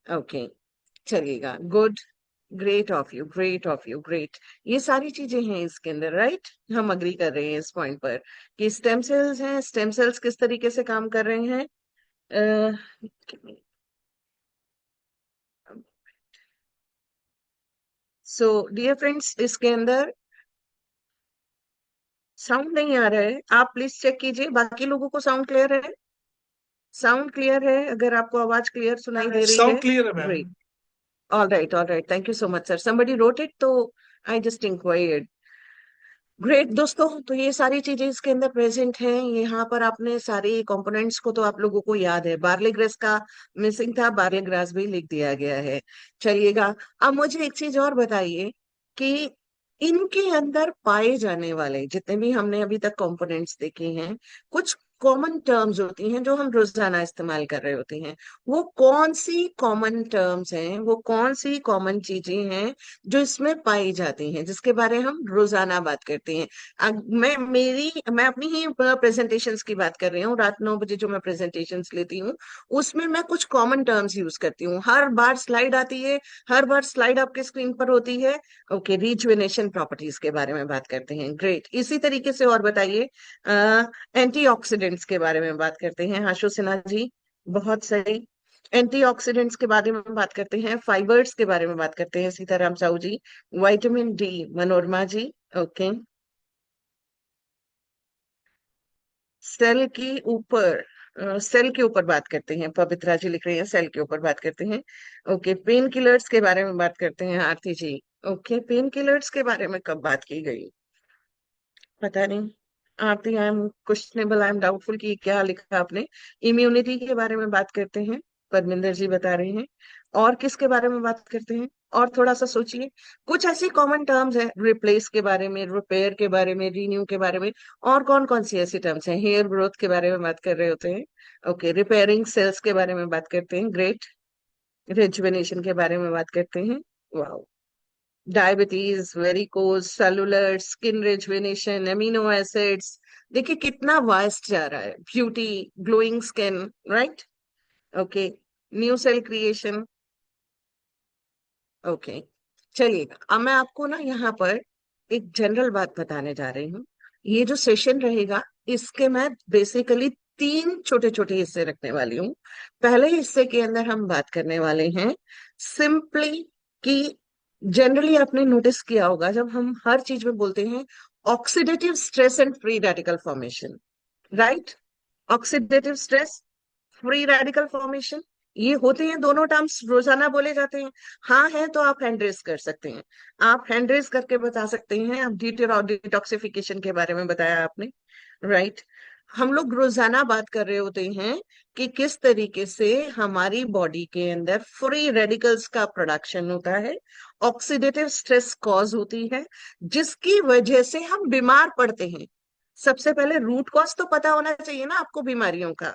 Okay, चलिएगा। Good, great of you, great of you, great. ये सारी चीजें हैं इसके अंदर, राइट? हम अग्री कर रहे हैं इस पॉइंट पर कि स्टेम सेल्स हैं। स्टेम सेल्स किस तरीके से काम कर रहे हैं? सो डियर फ्रेंड्स, इसके अंदर साउंड नहीं आ रहा है, आप प्लीज चेक कीजिए। बाकी लोगों को साउंड क्लियर है? साउंड क्लियर है? अगर आपको आवाज क्लियर सुनाई दे रही साउंड है, क्लियर है ma'am. Great. All right, thank you so much sir, somebody wrote it, तो आई जस्ट इंक्वायर्ड। ग्रेट दोस्तों, तो ये सारी चीजें इसके अंदर प्रेजेंट हैं। यहाँ पर आपने सारे कंपोनेंट्स को तो आप लोगों को याद है। बार्ले ग्रास का मिसिंग था, बार्ले ग्रास भी लिख दिया गया है। चलिएगा, अब मुझे एक चीज और बताइए कि इनके अंदर पाए जाने वाले जितने भी हमने अभी तक कंपोनेंट्स देखे हैं, कुछ कॉमन टर्म्स होती हैं जो हम रोजाना इस्तेमाल कर रहे होते हैं। वो कौन सी कॉमन टर्म्स हैं, वो कौन सी कॉमन चीजें हैं जो इसमें पाई जाती हैं, जिसके बारे हम रोजाना बात करते हैं? मैं अपनी ही प्रेजेंटेशंस की बात कर रही हूँ। रात 9 बजे जो मैं प्रेजेंटेशंस लेती हूँ, उसमें मैं कुछ कॉमन टर्म्स यूज करती हूँ। हर बार स्लाइड आती है, हर बार स्लाइड आपके स्क्रीन पर होती है। ओके, रिजुवेनेशन प्रॉपर्टीज के बारे में बात करते हैं, ग्रेट। इसी तरीके से और बताइए, एंटीऑक्सीडेंट्स के बारे में बात करते हैं, आशु सिन्हा जी। बहुत सही। एंटीऑक्सीडेंट्स के बारे में बात करते हैं, फाइबर्स के बारे में बात करते हैं, सीताराम साहू जी। विटामिन डी, मनोरमा जी। ओके, सेल की ऊपर, सेल के ऊपर बात करते हैं, पवित्रा जी लिख रही हैं सेल के ऊपर बात करते हैं। ओके, पेन किलर्स के बारे में बात करते हैं, Aarti ji. Okay, pain killers के बारे में कब बात की गई? पता नहीं। Aarti, I am questionable, I am doubtful कि क्या लिखा आपने। इम्यूनिटी के बारे में बात करते हैं, परमिंदर जी बता रहे हैं। और किसके बारे में बात करते हैं? और थोड़ा सा सोचिए। कुछ ऐसी कॉमन टर्म्स है, रिप्लेस के बारे में, रिपेयर के बारे में, रीन्यू के बारे में। और कौन कौन सी ऐसी टर्म्स हैं? हेयर ग्रोथ के बारे में बात कर रहे होते हैं। ओके, रिपेयरिंग सेल्स के बारे में बात करते हैं, ग्रेट। रिजुवेनेशन के बारे में बात करते हैं, वाह। Diabetes, varicose, cellular, skin rejuvenation, amino acids. देखिए कितना वास्ट जा रहा है। Beauty, glowing skin, right? Okay, new cell creation. Okay, चलिएगा, अब मैं आपको ना यहाँ पर एक जनरल बात बताने जा रही हूँ। ये जो सेशन रहेगा, इसके मैं बेसिकली 3 छोटे छोटे हिस्से रखने वाली हूँ। पहले हिस्से के अंदर हम बात करने वाले हैं सिंपली कि जनरली आपने नोटिस किया होगा जब हम हर चीज में बोलते हैं oxidative stress and free radical formation, right? Oxidative stress, free radical formation, ये होते हैं दोनों टर्म्स, रोजाना बोले जाते हैं। हाँ है तो आप हैंड रेस कर सकते हैं, आप हैंड रेस करके बता सकते हैं। आप डिटॉक्सिफिकेशन के बारे में बताया आपने, राइट? हम लोग रोजाना बात कर रहे होते हैं कि किस तरीके से हमारी बॉडी के अंदर फ्री रेडिकल्स का प्रोडक्शन होता है, ऑक्सीडेटिव स्ट्रेस कॉज होती है, जिसकी वजह से हम बीमार पड़ते हैं। सबसे पहले रूट कॉज तो पता होना चाहिए ना आपको बीमारियों का।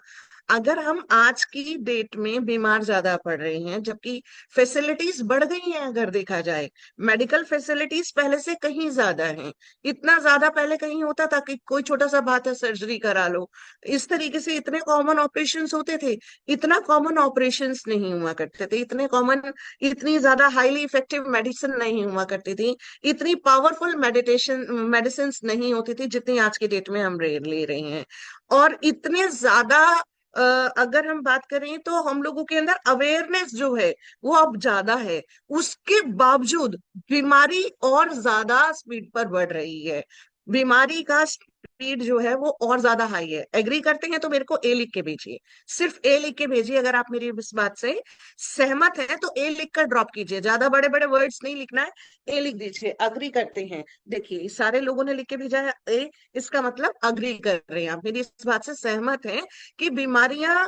अगर हम आज की डेट में बीमार ज्यादा पड़ रहे हैं, जबकि फैसिलिटीज बढ़ गई हैं, अगर देखा जाए मेडिकल फैसिलिटीज पहले से कहीं ज्यादा हैं। इतना ज्यादा पहले कहीं होता था कि कोई छोटा सा बात है सर्जरी करा लो, इस तरीके से इतने कॉमन ऑपरेशंस होते थे। इतना कॉमन ऑपरेशंस नहीं हुआ करते थे, इतने कॉमन, इतनी ज्यादा हाईली इफेक्टिव मेडिसिन नहीं हुआ करती थी, इतनी पावरफुल मेडिसिन नहीं होती थी जितनी आज की डेट में हम ले रहे हैं। और इतने ज्यादा, अ, अगर हम बात करें तो हम लोगों के अंदर अवेयरनेस जो है वो अब ज्यादा है। उसके बावजूद बीमारी और ज्यादा स्पीड पर बढ़ रही है। बीमारी का स्पीड जो है वो और ज्यादा हाई है। एग्री करते हैं तो मेरे को ए लिख के भेजिए, सिर्फ ए लिख के भेजिए। अगर आप मेरी इस बात से सहमत हैं तो ए लिख कर ड्रॉप कीजिए, ज्यादा बड़े बड़े वर्ड्स नहीं लिखना है, ए लिख दीजिए। अग्री करते हैं, देखिए सारे लोगों ने लिख के भेजा है ए, इसका मतलब अग्री कर रहे हैं, आप मेरी इस बात से सहमत हैं कि बीमारियां,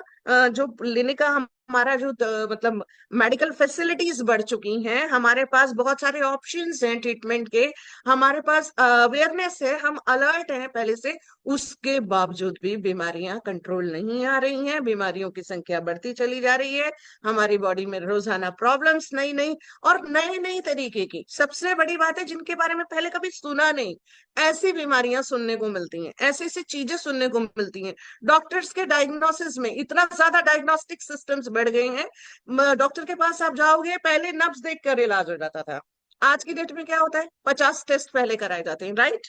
जो लेने का हमारा जो मतलब मेडिकल फैसिलिटीज बढ़ चुकी हैं, हमारे पास बहुत सारे ऑप्शंस हैं ट्रीटमेंट के, हमारे पास अवेयरनेस है, हम अलर्ट हैं पहले से। उसके बावजूद भी बीमारियां कंट्रोल नहीं आ रही हैं, बीमारियों की संख्या बढ़ती चली जा रही है। हमारी बॉडी में रोजाना प्रॉब्लम्स नई नई और नए नई तरीके की, सबसे बड़ी बात है जिनके बारे में पहले कभी सुना नहीं, ऐसी बीमारियां सुनने को मिलती हैं, ऐसी ऐसी चीजें सुनने को मिलती हैं। डॉक्टर्स के डायग्नोसिस में इतना ज्यादा डायग्नोस्टिक सिस्टम्स बढ़ गई हैं। डॉक्टर के पास आप जाओगे, पहले नब्ज देख कर इलाज हो जाता था। आज की डेट में क्या होता है, 50 टेस्ट पहले कराए जाते हैं, राइट?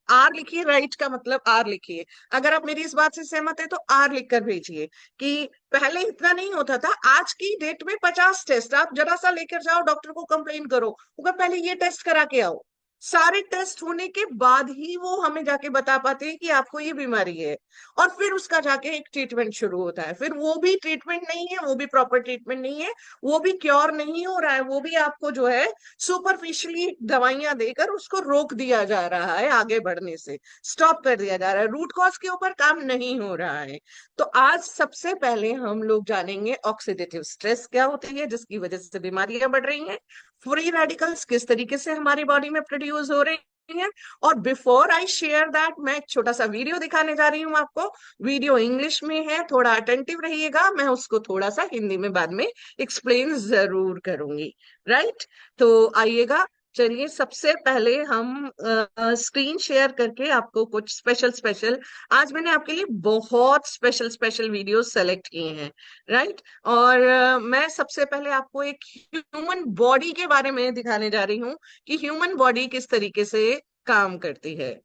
आर लिखिए, राइट का मतलब आर लिखिए। अगर आप मेरी इस बात से सहमत है तो आर लिख कर भेजिए कि पहले इतना नहीं होता था। आज की डेट में 50 टेस्ट, आप जरा सा लेकर जाओ, डॉक्टर को कंप्लेन करो, वो कहे, पहले ये टेस्ट करा के आओ। सारे टेस्ट होने के बाद ही वो हमें जाके बता पाते हैं कि आपको ये बीमारी है, और फिर उसका जाके एक ट्रीटमेंट शुरू होता है। फिर वो भी ट्रीटमेंट नहीं है, वो भी प्रॉपर ट्रीटमेंट नहीं है, वो भी क्योर नहीं हो रहा है, वो भी आपको जो है सुपरफिशियली दवाइयां देकर उसको रोक दिया जा रहा है, आगे बढ़ने से स्टॉप कर दिया जा रहा है, रूट कॉज के ऊपर काम नहीं हो रहा है। तो आज सबसे पहले हम लोग जानेंगे ऑक्सीडेटिव स्ट्रेस क्या होती है, जिसकी वजह से बीमारियां बढ़ रही हैं, फ्री रेडिकल्स किस तरीके से हमारी बॉडी में प्रोड्यूस हो रही हैं। और बिफोर आई शेयर दैट, मैं एक छोटा सा वीडियो दिखाने जा रही हूँ आपको। वीडियो इंग्लिश में है, थोड़ा अटेंटिव रहिएगा, मैं उसको थोड़ा सा हिंदी में बाद में एक्सप्लेन जरूर करूंगी, राइट? तो आइएगा, चलिए सबसे पहले हम स्क्रीन शेयर करके आपको कुछ स्पेशल स्पेशल, आज मैंने आपके लिए बहुत स्पेशल स्पेशल वीडियो सेलेक्ट किए हैं, राइट? और मैं सबसे पहले आपको एक ह्यूमन बॉडी के बारे में दिखाने जा रही हूँ कि ह्यूमन बॉडी किस तरीके से काम करती है।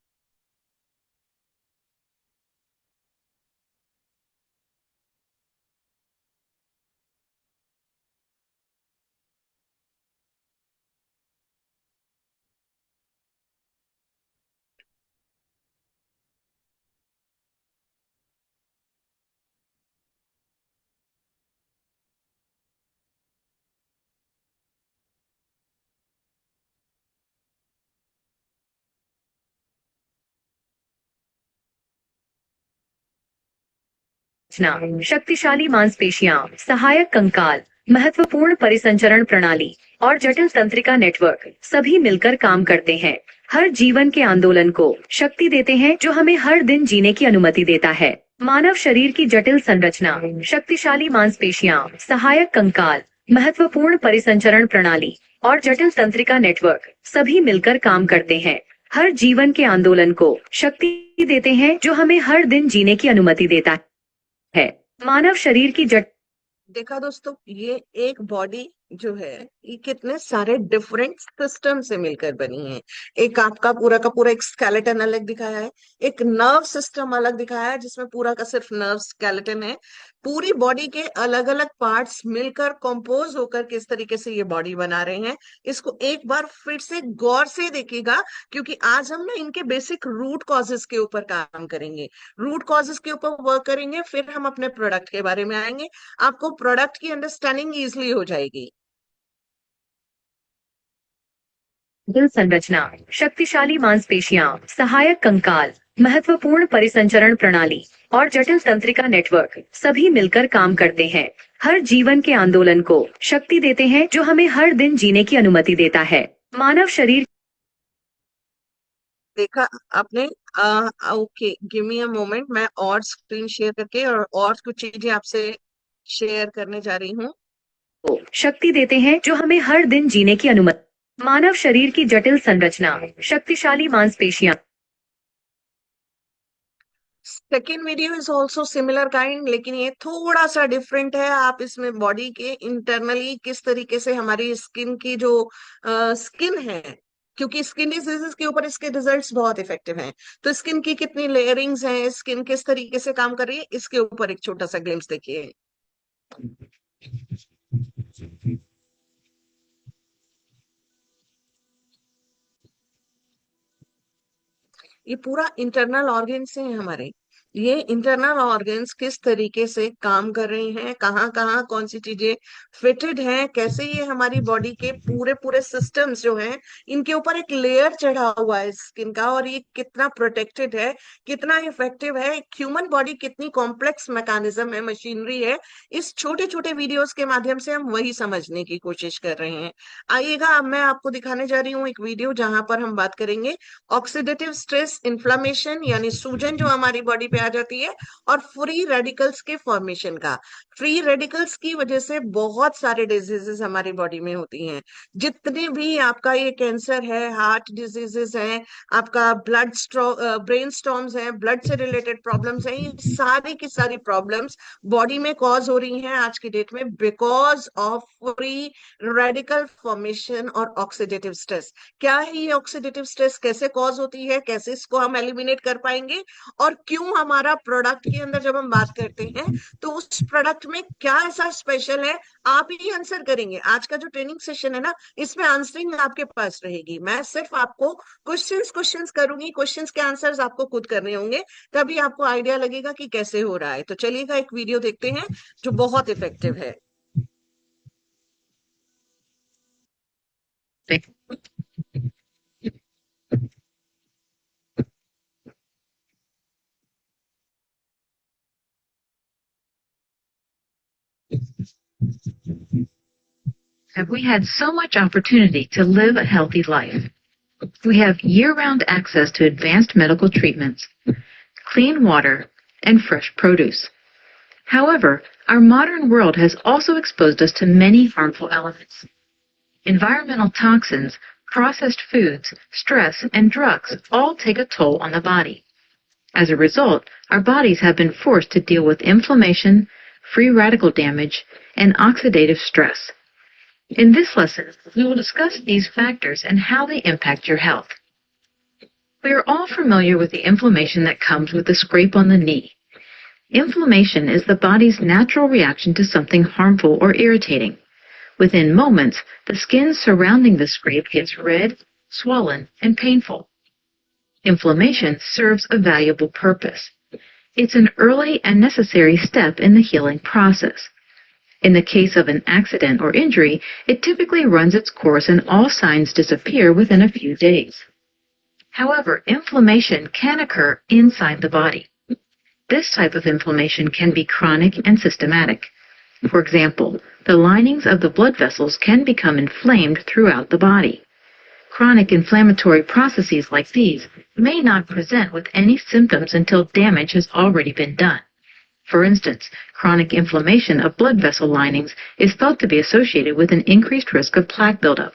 रचना, शक्तिशाली मांसपेशियां, सहायक कंकाल, महत्वपूर्ण परिसंचरण प्रणाली और जटिल तंत्रिका नेटवर्क सभी मिलकर काम करते हैं। हर जीवन के आंदोलन को शक्ति देते हैं, जो हमें हर दिन जीने की अनुमति देता है। मानव शरीर की जटिल संरचना, शक्तिशाली मांसपेशियां, सहायक कंकाल, महत्वपूर्ण परिसंचरण प्रणाली और जटिल तंत्रिका नेटवर्क सभी मिलकर काम करते हैं। हर जीवन के आंदोलन को शक्ति देते हैं, जो हमें हर दिन जीने की अनुमति देता है। मानव शरीर की जट देखा दोस्तों, ये एक बॉडी जो है, ये कितने सारे डिफरेंट सिस्टम से मिलकर बनी है। एक आपका पूरा का पूरा एक स्केलेटन अलग दिखाया है, एक नर्व सिस्टम अलग दिखाया है जिसमें पूरा का सिर्फ नर्व स्केलेटन है। पूरी बॉडी के अलग अलग पार्ट्स मिलकर कंपोज होकर किस तरीके से ये बॉडी बना रहे हैं, इसको एक बार फिर से गौर से देखिएगा, क्योंकि आज हम ना इनके बेसिक रूट कॉजेस के ऊपर काम करेंगे। रूट कॉजेस के ऊपर वर्क करेंगे, फिर हम अपने प्रोडक्ट के बारे में आएंगे, आपको प्रोडक्ट की अंडरस्टैंडिंग इजली हो जाएगी। दिल संरचना, शक्तिशाली मांसपेशियां, सहायक कंकाल, महत्वपूर्ण परिसंचरण प्रणाली और जटिल तंत्रिका नेटवर्क सभी मिलकर काम करते हैं। हर जीवन के आंदोलन को शक्ति देते हैं, जो हमें हर दिन जीने की अनुमति देता है। मानव शरीर देखा आपने? Okay, give me a moment, मैं और स्क्रीन शेयर करके और कुछ चीजें आपसे शेयर करने जा रही हूँ। को शक्ति देते हैं, जो हमें हर दिन जीने की अनुमति। मानव शरीर की जटिल संरचना, शक्तिशाली मांसपेशियां। Second video is also similar kind, लेकिन ये थोड़ा सा डिफरेंट है। आप इसमें बॉडी के इंटरनली किस तरीके से हमारी स्किन की जो स्किन है, क्योंकि स्किन डिजीजेस के ऊपर इसके रिजल्ट्स बहुत इफेक्टिव हैं, तो स्किन की कितनी लेयरिंग्स हैं, स्किन किस तरीके से काम कर रही है, इसके ऊपर एक छोटा सा ग्लिम्स देखिए। ये पूरा इंटरनल ऑर्गन्स हैं हमारे। ये इंटरनल ऑर्गन्स किस तरीके से काम कर रहे हैं, कहाँ कहाँ कौन सी चीजें फिटेड हैं, कैसे ये हमारी बॉडी के पूरे पूरे सिस्टम्स जो हैं, इनके ऊपर एक लेयर चढ़ा हुआ है स्किन का, और ये कितना प्रोटेक्टेड है, कितना इफेक्टिव है, एक ह्यूमन बॉडी कितनी कॉम्प्लेक्स मैकेनिज्म है, मशीनरी है, इस छोटे छोटे वीडियोस के माध्यम से हम वही समझने की कोशिश कर रहे हैं। आइएगा, अब मैं आपको दिखाने जा रही हूँ एक वीडियो जहां पर हम बात करेंगे ऑक्सीडेटिव स्ट्रेस, इन्फ्लामेशन यानी सूजन जो हमारी बॉडी पे आ जाती है, और फ्री रेडिकल्स के फॉर्मेशन का। फ्री रेडिकल्स की वजह से बहुत सारे डिजीजेस हमारी बॉडी में होती हैं। जितने भी आपका ये कैंसर है, हार्ट डिजीजेस हैं, आपका ब्रेन स्टॉर्म्स हैं, ब्लड से रिलेटेड प्रॉब्लम्स हैं, ये सारी की सारी प्रॉब्लम्स बॉडी में कॉज हो रही हैं आज की डेट में because of free radical formation और ऑक्सीडेटिव स्ट्रेस। क्या है ये ऑक्सीडेटिव स्ट्रेस, कैसे कॉज होती है, कैसे इसको हम एलिमिनेट कर पाएंगे, और क्यों हमारा प्रोडक्ट के अंदर जब हम बात करते हैं तो उस प्रोडक्ट में क्या ऐसा स्पेशल है, आप ही आंसर करेंगे। आज का जो ट्रेनिंग सेशन है ना, इसमें आंसरिंग आपके पास रहेगी। मैं सिर्फ आपको क्वेश्चंस क्वेश्चंस करूंगी, क्वेश्चंस के आंसर्स आपको खुद करने होंगे, तभी आपको आइडिया लगेगा कि कैसे हो रहा है। तो चलिएगा एक वीडियो देखते हैं जो बहुत इफेक्टिव है। Have we had so much opportunity to live a healthy life? We have year-round access to advanced medical treatments, clean water, and fresh produce. However, our modern world has also exposed us to many harmful elements. Environmental toxins, processed foods, stress, and drugs all take a toll on the body. As a result, our bodies have been forced to deal with inflammation, free radical damage, and oxidative stress. In this lesson, we will discuss these factors and how they impact your health. We are all familiar with the inflammation that comes with a scrape on the knee. Inflammation is the body's natural reaction to something harmful or irritating. Within moments, the skin surrounding the scrape gets red, swollen, and painful. Inflammation serves a valuable purpose. It's an early and necessary step in the healing process. In the case of an accident or injury, it typically runs its course and all signs disappear within a few days. However, inflammation can occur inside the body. This type of inflammation can be chronic and systematic. For example, the linings of the blood vessels can become inflamed throughout the body. Chronic inflammatory processes like these may not present with any symptoms until damage has already been done. For instance, chronic inflammation of blood vessel linings is thought to be associated with an increased risk of plaque buildup.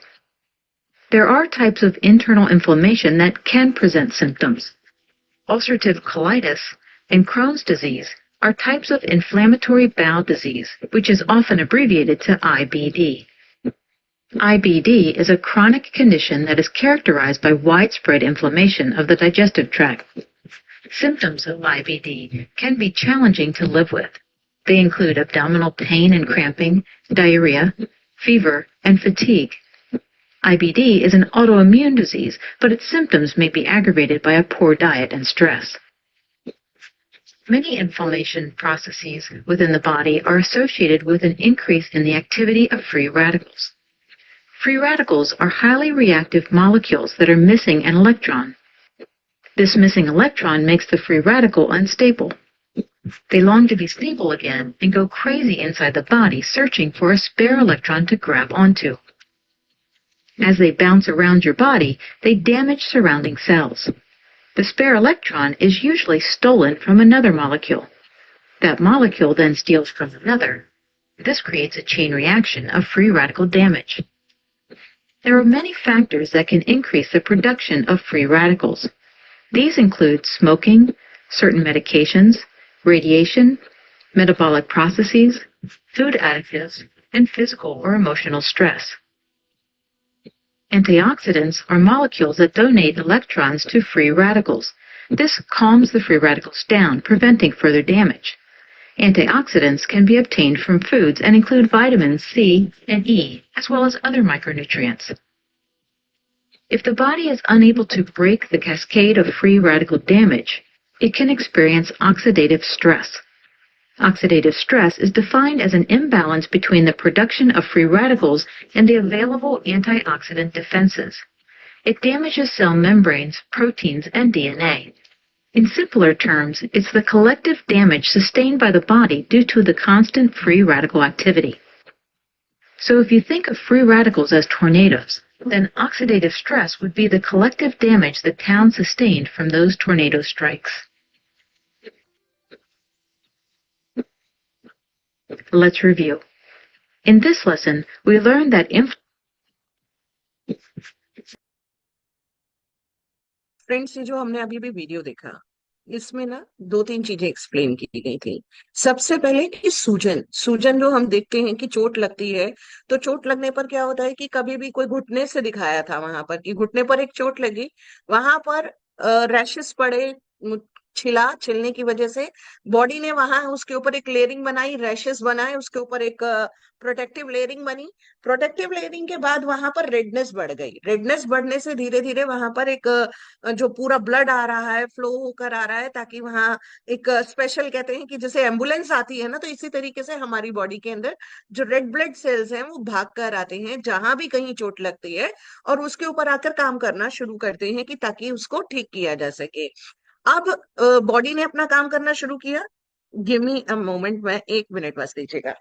There are types of internal inflammation that can present symptoms. Ulcerative colitis and Crohn's disease are types of inflammatory bowel disease, which is often abbreviated to IBD. IBD is a chronic condition that is characterized by widespread inflammation of the digestive tract. Symptoms of IBD can be challenging to live with. They include abdominal pain and cramping, diarrhea, fever, and fatigue. IBD is an autoimmune disease, but its symptoms may be aggravated by a poor diet and stress. Many inflammation processes within the body are associated with an increase in the activity of free radicals. Free radicals are highly reactive molecules that are missing an electron. This missing electron makes the free radical unstable. They long to be stable again and go crazy inside the body searching for a spare electron to grab onto. As they bounce around your body, they damage surrounding cells. The spare electron is usually stolen from another molecule. That molecule then steals from another. This creates a chain reaction of free radical damage. There are many factors that can increase the production of free radicals. These include smoking, certain medications, radiation, metabolic processes, food additives, and physical or emotional stress. Antioxidants are molecules that donate electrons to free radicals. This calms the free radicals down, preventing further damage. Antioxidants can be obtained from foods and include vitamins C and E, as well as other micronutrients. If the body is unable to break the cascade of free radical damage, it can experience oxidative stress. Oxidative stress is defined as an imbalance between the production of free radicals and the available antioxidant defenses. It damages cell membranes, proteins, and DNA. In simpler terms, it's the collective damage sustained by the body due to the constant free radical activity. So if you think of free radicals as tornadoes, then oxidative stress would be the collective damage the town sustained from those tornado strikes. Let's review. In this lesson, we learned that friends, ये जो हमने अभी भी video देखा, इसमें ना दो तीन चीजें एक्सप्लेन की गई थी। सबसे पहले कि सूजन सूजन जो हम देखते हैं कि चोट लगती है, तो चोट लगने पर क्या होता है कि कभी भी कोई घुटने से दिखाया था वहां पर कि घुटने पर एक चोट लगी, वहां पर रैशेस पड़े, छिला, छिलने की वजह से बॉडी ने वहां उसके ऊपर एक लेयरिंग बनाई, रैशेस बनाए, उसके ऊपर एक प्रोटेक्टिव लेयरिंग बनी। प्रोटेक्टिव लेयरिंग के बाद वहां पर रेडनेस बढ़ गई, रेडनेस बढ़ने से धीरे धीरे वहां पर एक जो पूरा ब्लड आ रहा है, फ्लो होकर आ रहा है, ताकि वहां एक स्पेशल, कहते हैं कि जैसे एम्बुलेंस आती है ना, तो इसी तरीके से हमारी बॉडी के अंदर जो रेड ब्लड सेल्स हैं वो भाग कर आते हैं जहां भी कहीं चोट लगती है, और उसके ऊपर आकर काम करना शुरू करते हैं कि ताकि उसको ठीक किया जा सके। अब बॉडी ने अपना काम करना शुरू किया। गिव मी अ मोमेंट, में 1 मिनट बस दीजिएगा।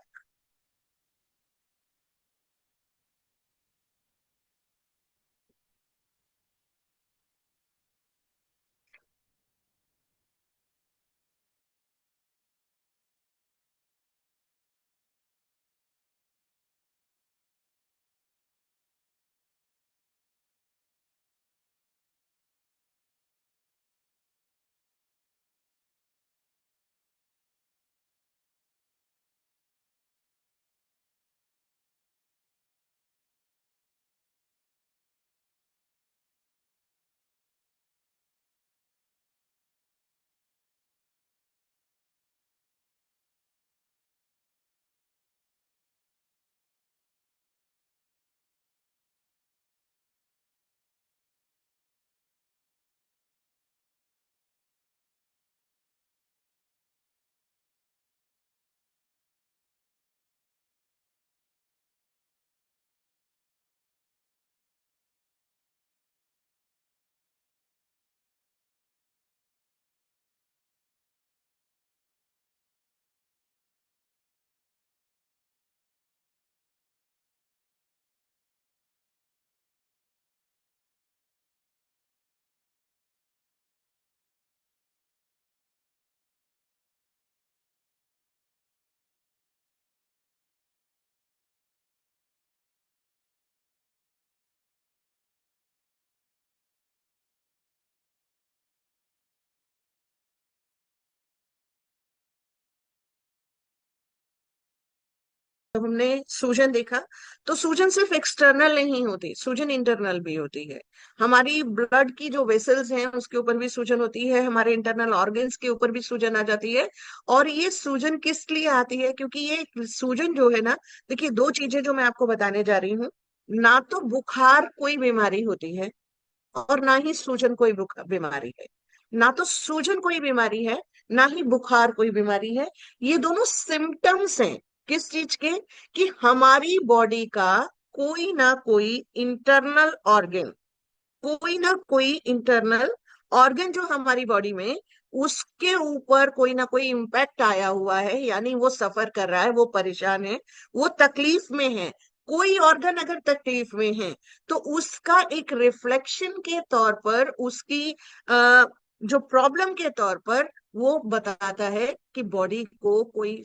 जब हमने सूजन देखा, तो सूजन सिर्फ एक्सटर्नल नहीं होती, सूजन इंटरनल भी होती है। हमारी ब्लड की जो वेसल्स हैं उसके ऊपर भी सूजन होती है, हमारे इंटरनल ऑर्गन्स के ऊपर भी सूजन आ जाती है। और ये सूजन किस लिए आती है? क्योंकि ये सूजन जो है ना, देखिए, दो चीजें जो मैं आपको बताने जा रही हूँ। ना तो बुखार कोई बीमारी होती है, और ना ही सूजन कोई बीमारी है। ना तो सूजन कोई बीमारी है, ना ही बुखार कोई बीमारी है। ये दोनों सिम्टम्स हैं किस चीज के? कि हमारी बॉडी का कोई ना कोई इंटरनल ऑर्गन, कोई ना कोई इंटरनल ऑर्गन जो हमारी बॉडी में, उसके ऊपर कोई ना कोई इम्पैक्ट आया हुआ है, यानी वो सफर कर रहा है, वो परेशान है, वो तकलीफ में है। कोई ऑर्गन अगर तकलीफ में है, तो उसका एक रिफ्लेक्शन के तौर पर, उसकी जो प्रॉब्लम के तौर पर वो बताता है कि बॉडी को कोई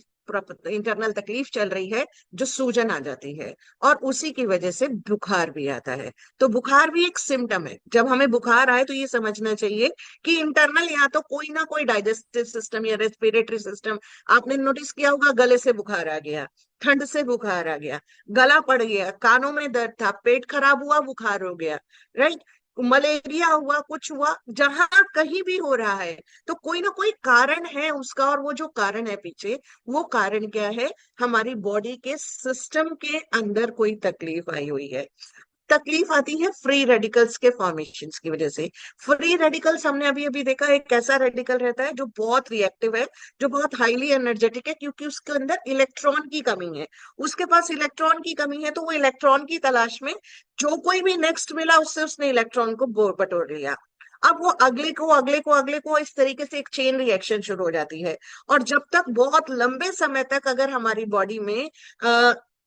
इंटरनल तकलीफ चल रही है, जो सूजन आ जाती है, और उसी की वजह से बुखार भी आता है। तो बुखार भी एक सिम्टम है। जब हमें बुखार आए तो ये समझना चाहिए कि इंटरनल या तो कोई ना कोई डाइजेस्टिव सिस्टम या रेस्पिरेटरी सिस्टम, आपने नोटिस किया होगा, गले से बुखार आ गया, ठंड से बुखार आ गया, गला पड़ गया, कानों में दर्द था, पेट खराब हुआ, बुखार हो गया, राइट, मलेरिया हुआ, कुछ हुआ, जहां कहीं भी हो रहा है, तो कोई ना कोई कारण है उसका। और वो जो कारण है पीछे, वो कारण क्या है? हमारी बॉडी के सिस्टम के अंदर कोई तकलीफ आई हुई है। तकलीफ आती है फ्री रेडिकल्स के फॉर्मेशन की वजह से। फ्री रेडिकल्स हमने अभी अभी देखा, एक ऐसा रेडिकल रहता है जो बहुत रिएक्टिव है, जो बहुत हाईली एनर्जेटिक है, क्योंकि उसके अंदर इलेक्ट्रॉन की कमी है। उसके पास इलेक्ट्रॉन की कमी है, तो वो इलेक्ट्रॉन की तलाश में, जो कोई भी नेक्स्ट मिला उससे उसने इलेक्ट्रॉन को बटोर लिया। अब वो अगले को, अगले को, अगले को, इस तरीके से एक चेन रिएक्शन शुरू हो जाती है। और जब तक बहुत लंबे समय तक अगर हमारी बॉडी में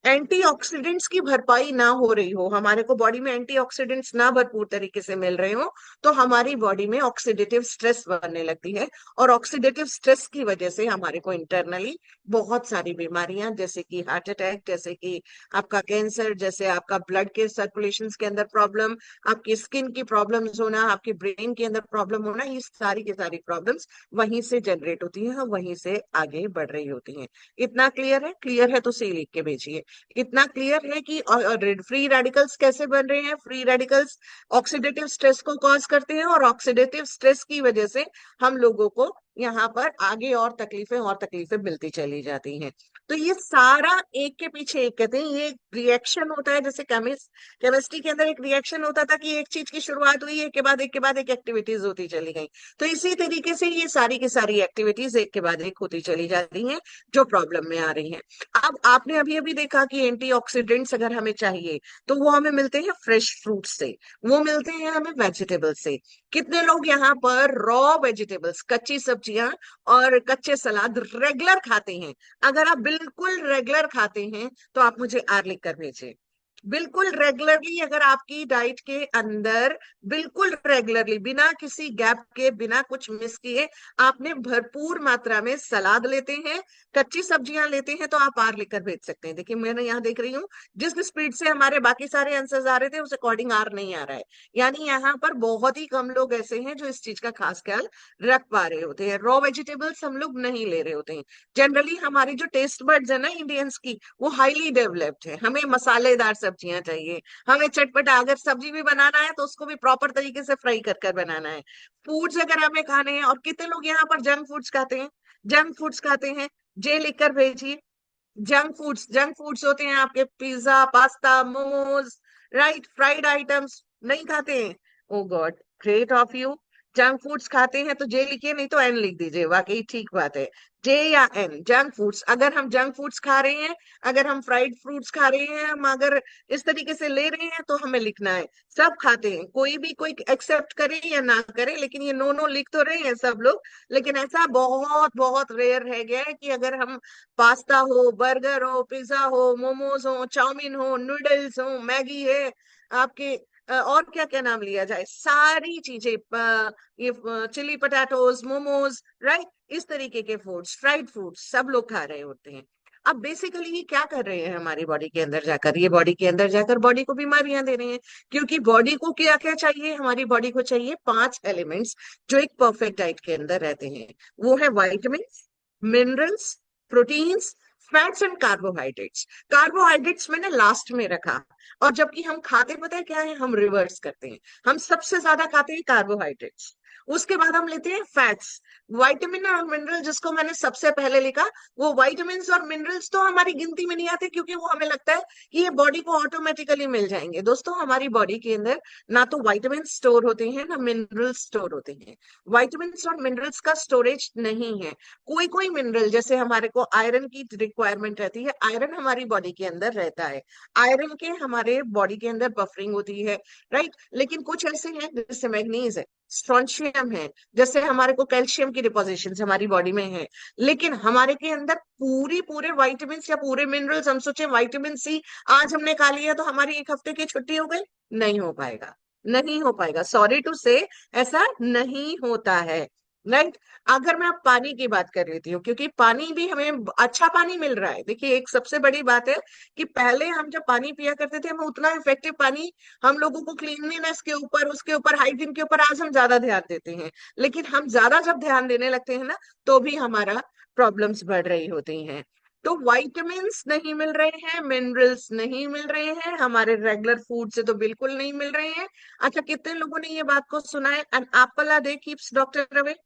एंटीऑक्सीडेंट्स की भरपाई ना हो रही हो, हमारे को बॉडी में एंटीऑक्सीडेंट्स ना भरपूर तरीके से मिल रहे हो, तो हमारी बॉडी में ऑक्सीडेटिव स्ट्रेस बनने लगती है। और ऑक्सीडेटिव स्ट्रेस की वजह से हमारे को इंटरनली बहुत सारी बीमारियां, जैसे कि हार्ट अटैक, जैसे कि आपका कैंसर, जैसे आपका ब्लड के सर्कुलेशन के अंदर प्रॉब्लम, आपकी स्किन की प्रॉब्लम्स होना, आपके ब्रेन के अंदर प्रॉब्लम होना, ये सारी की सारी प्रॉब्लम्स वहीं से जनरेट होती हैं और वहीं से आगे बढ़ रही होती हैं। इतना क्लियर है? क्लियर है तो सी लिख के भेजिए। इतना क्लियर है कि फ्री रेडिकल्स कैसे बन रहे हैं? फ्री रेडिकल्स ऑक्सीडेटिव स्ट्रेस को कॉज करते हैं, और ऑक्सीडेटिव स्ट्रेस की वजह से हम लोगों को यहाँ पर आगे और तकलीफें मिलती चली जाती हैं। तो ये सारा एक के पीछे एक, कहते हैं ये रिएक्शन होता है, जैसे केमिस्ट्री के अंदर एक रिएक्शन होता था कि एक चीज की शुरुआत हुई, एक के बाद एक के बाद एक एक्टिविटीज होती चली गई। तो इसी तरीके से ये सारी की सारी एक्टिविटीज एक के बाद एक होती चली जा रही हैं, जो प्रॉब्लम में आ रही हैं। अब आपने अभी अभी देखा कि एंटीऑक्सीडेंट्स अगर हमें चाहिए तो वो हमें मिलते हैं फ्रेश फ्रूट से, वो मिलते हैं हमें वेजिटेबल से। कितने लोग यहाँ पर रॉ वेजिटेबल्स, कच्ची सब्जियां और कच्चे सलाद रेगुलर खाते हैं? अगर आप बिल्कुल रेगुलर खाते हैं तो आप मुझे आर लिख कर भेजिए। बिल्कुल रेगुलरली, अगर आपकी डाइट के अंदर बिल्कुल रेगुलरली, बिना किसी गैप के, बिना कुछ मिस किए, आपने भरपूर मात्रा में सलाद लेते हैं, कच्ची सब्जियां लेते हैं, तो आप आर लिखकर भेज सकते हैं। देखिए मैंने यहाँ देख रही हूँ, जिस स्पीड से हमारे बाकी सारे आंसर्स आ रहे थे उस अकॉर्डिंग आर नहीं आ रहा है। यानी यहाँ पर बहुत ही कम लोग ऐसे हैं जो इस चीज का खास ख्याल रख पा रहे होते हैं। रॉ वेजिटेबल्स हम लोग नहीं ले रहे होते हैं। जनरली हमारी जो टेस्ट बड्स है ना इंडियंस की, वो हाईली डेवलप्ड है। हमें मसालेदार सब्जियां चाहिए, हमें चटपटा, अगर सब्जी भी बनाना है तो उसको भी प्रॉपर तरीके से फ्राई कर कर बनाना है। फूड्स अगर हमें खाने हैं, और कितने लोग यहाँ पर जंक फूड्स खाते हैं? जंक फूड्स खाते हैं, जे लिखकर भेजिए। जंक फूड्स होते हैं आपके pizza, pasta, momos, right, fried items नहीं खाते हैं? Oh god, great of you. Junk foods खाते हैं तो जे लिखिए, नहीं तो एन लिख दीजिए, वाकई ठीक बात है। जे या एन, जंक फूड्स। अगर हम जंक फूड्स खा रहे हैं, अगर हम फ्राइड फ्रूट्स खा रहे हैं, हम अगर इस तरीके से ले रहे हैं, तो हमें लिखना है। सब खाते हैं, कोई भी कोई एक्सेप्ट करे या ना करे, लेकिन ये नो नो लिख तो रहे हैं सब लोग। लेकिन ऐसा बहुत बहुत रेयर रह गया है कि अगर हम पास्ता हो, बर्गर हो, पिज्जा हो, मोमोज हो, चाउमीन हो, नूडल्स हो, मैगी है आपके, और क्या क्या नाम लिया जाए, सारी चीजें, ये चिली पटाटोज, मोमोज, राइट, इस तरीके के फूड्स, फ्राइड फूड्स सब लोग खा रहे होते हैं। अब बेसिकली ये क्या कर रहे हैं हमारी बॉडी के अंदर जाकर? ये बॉडी के अंदर जाकर बॉडी को बीमारियां दे रहे हैं। क्योंकि बॉडी को क्या क्या चाहिए? हमारी बॉडी को चाहिए 5 एलिमेंट्स जो एक परफेक्ट डाइट के अंदर रहते हैं। वो है vitamin, minerals, proteins, fats and carbohydrates. Carbohydrates मैंने लास्ट में रखा, और जबकि हम खाते पता है क्या है? हम रिवर्स करते हैं। हम सबसे ज्यादा खाते हैं कार्बोहाइड्रेट्स, उसके बाद हम लेते हैं फैट्स। विटामिन और मिनरल जिसको मैंने सबसे पहले लिखा, वो विटामिन और मिनरल्स तो हमारी गिनती में नहीं आते, क्योंकि वो हमें लगता है कि ये बॉडी को ऑटोमेटिकली मिल जाएंगे। दोस्तों, हमारी बॉडी के अंदर ना तो विटामिन स्टोर होते हैं, ना मिनरल स्टोर होते हैं। विटामिन और मिनरल्स का स्टोरेज नहीं है। कोई कोई मिनरल, जैसे हमारे को आयरन की रिक्वायरमेंट रहती है, आयरन हमारी बॉडी के अंदर रहता है, आयरन के हमारे बॉडी के अंदर बफरिंग होती है, राइट। लेकिन कुछ ऐसे हैं जैसे मैग्नीज है, स्ट्रोंशियम है, जैसे हमारे को कैल्शियम की डिपोजिशन हमारी बॉडी में है। लेकिन हमारे के अंदर पूरे विटामिन या पूरे मिनरल्स, हम सोचे विटामिन सी आज हमने खा लिया तो हमारी एक हफ्ते की छुट्टी हो गई, नहीं हो पाएगा, नहीं हो पाएगा, सॉरी टू से, ऐसा नहीं होता है, राइट। अगर मैं अब पानी की बात कर लेती हूँ, क्योंकि पानी भी हमें अच्छा पानी मिल रहा है। देखिए, एक सबसे बड़ी बात है कि पहले हम जब पानी पिया करते थे, हमें उतना इफेक्टिव पानी, हम लोगों को क्लीनलीनेस के ऊपर, उसके ऊपर, हाइजीन के ऊपर आज हम ज्यादा ध्यान देते हैं। लेकिन हम ज्यादा जब ध्यान देने लगते हैं ना, तो भी हमारा प्रॉब्लम्स बढ़ रही होती हैं। तो वाइटामिन्स नहीं मिल रहे हैं, मिनरल्स नहीं मिल रहे हैं, हमारे रेगुलर फूड से तो बिल्कुल नहीं मिल रहे हैं। अच्छा, कितने लोगों ने ये बात को सुना है, an apple a day keeps doctor away?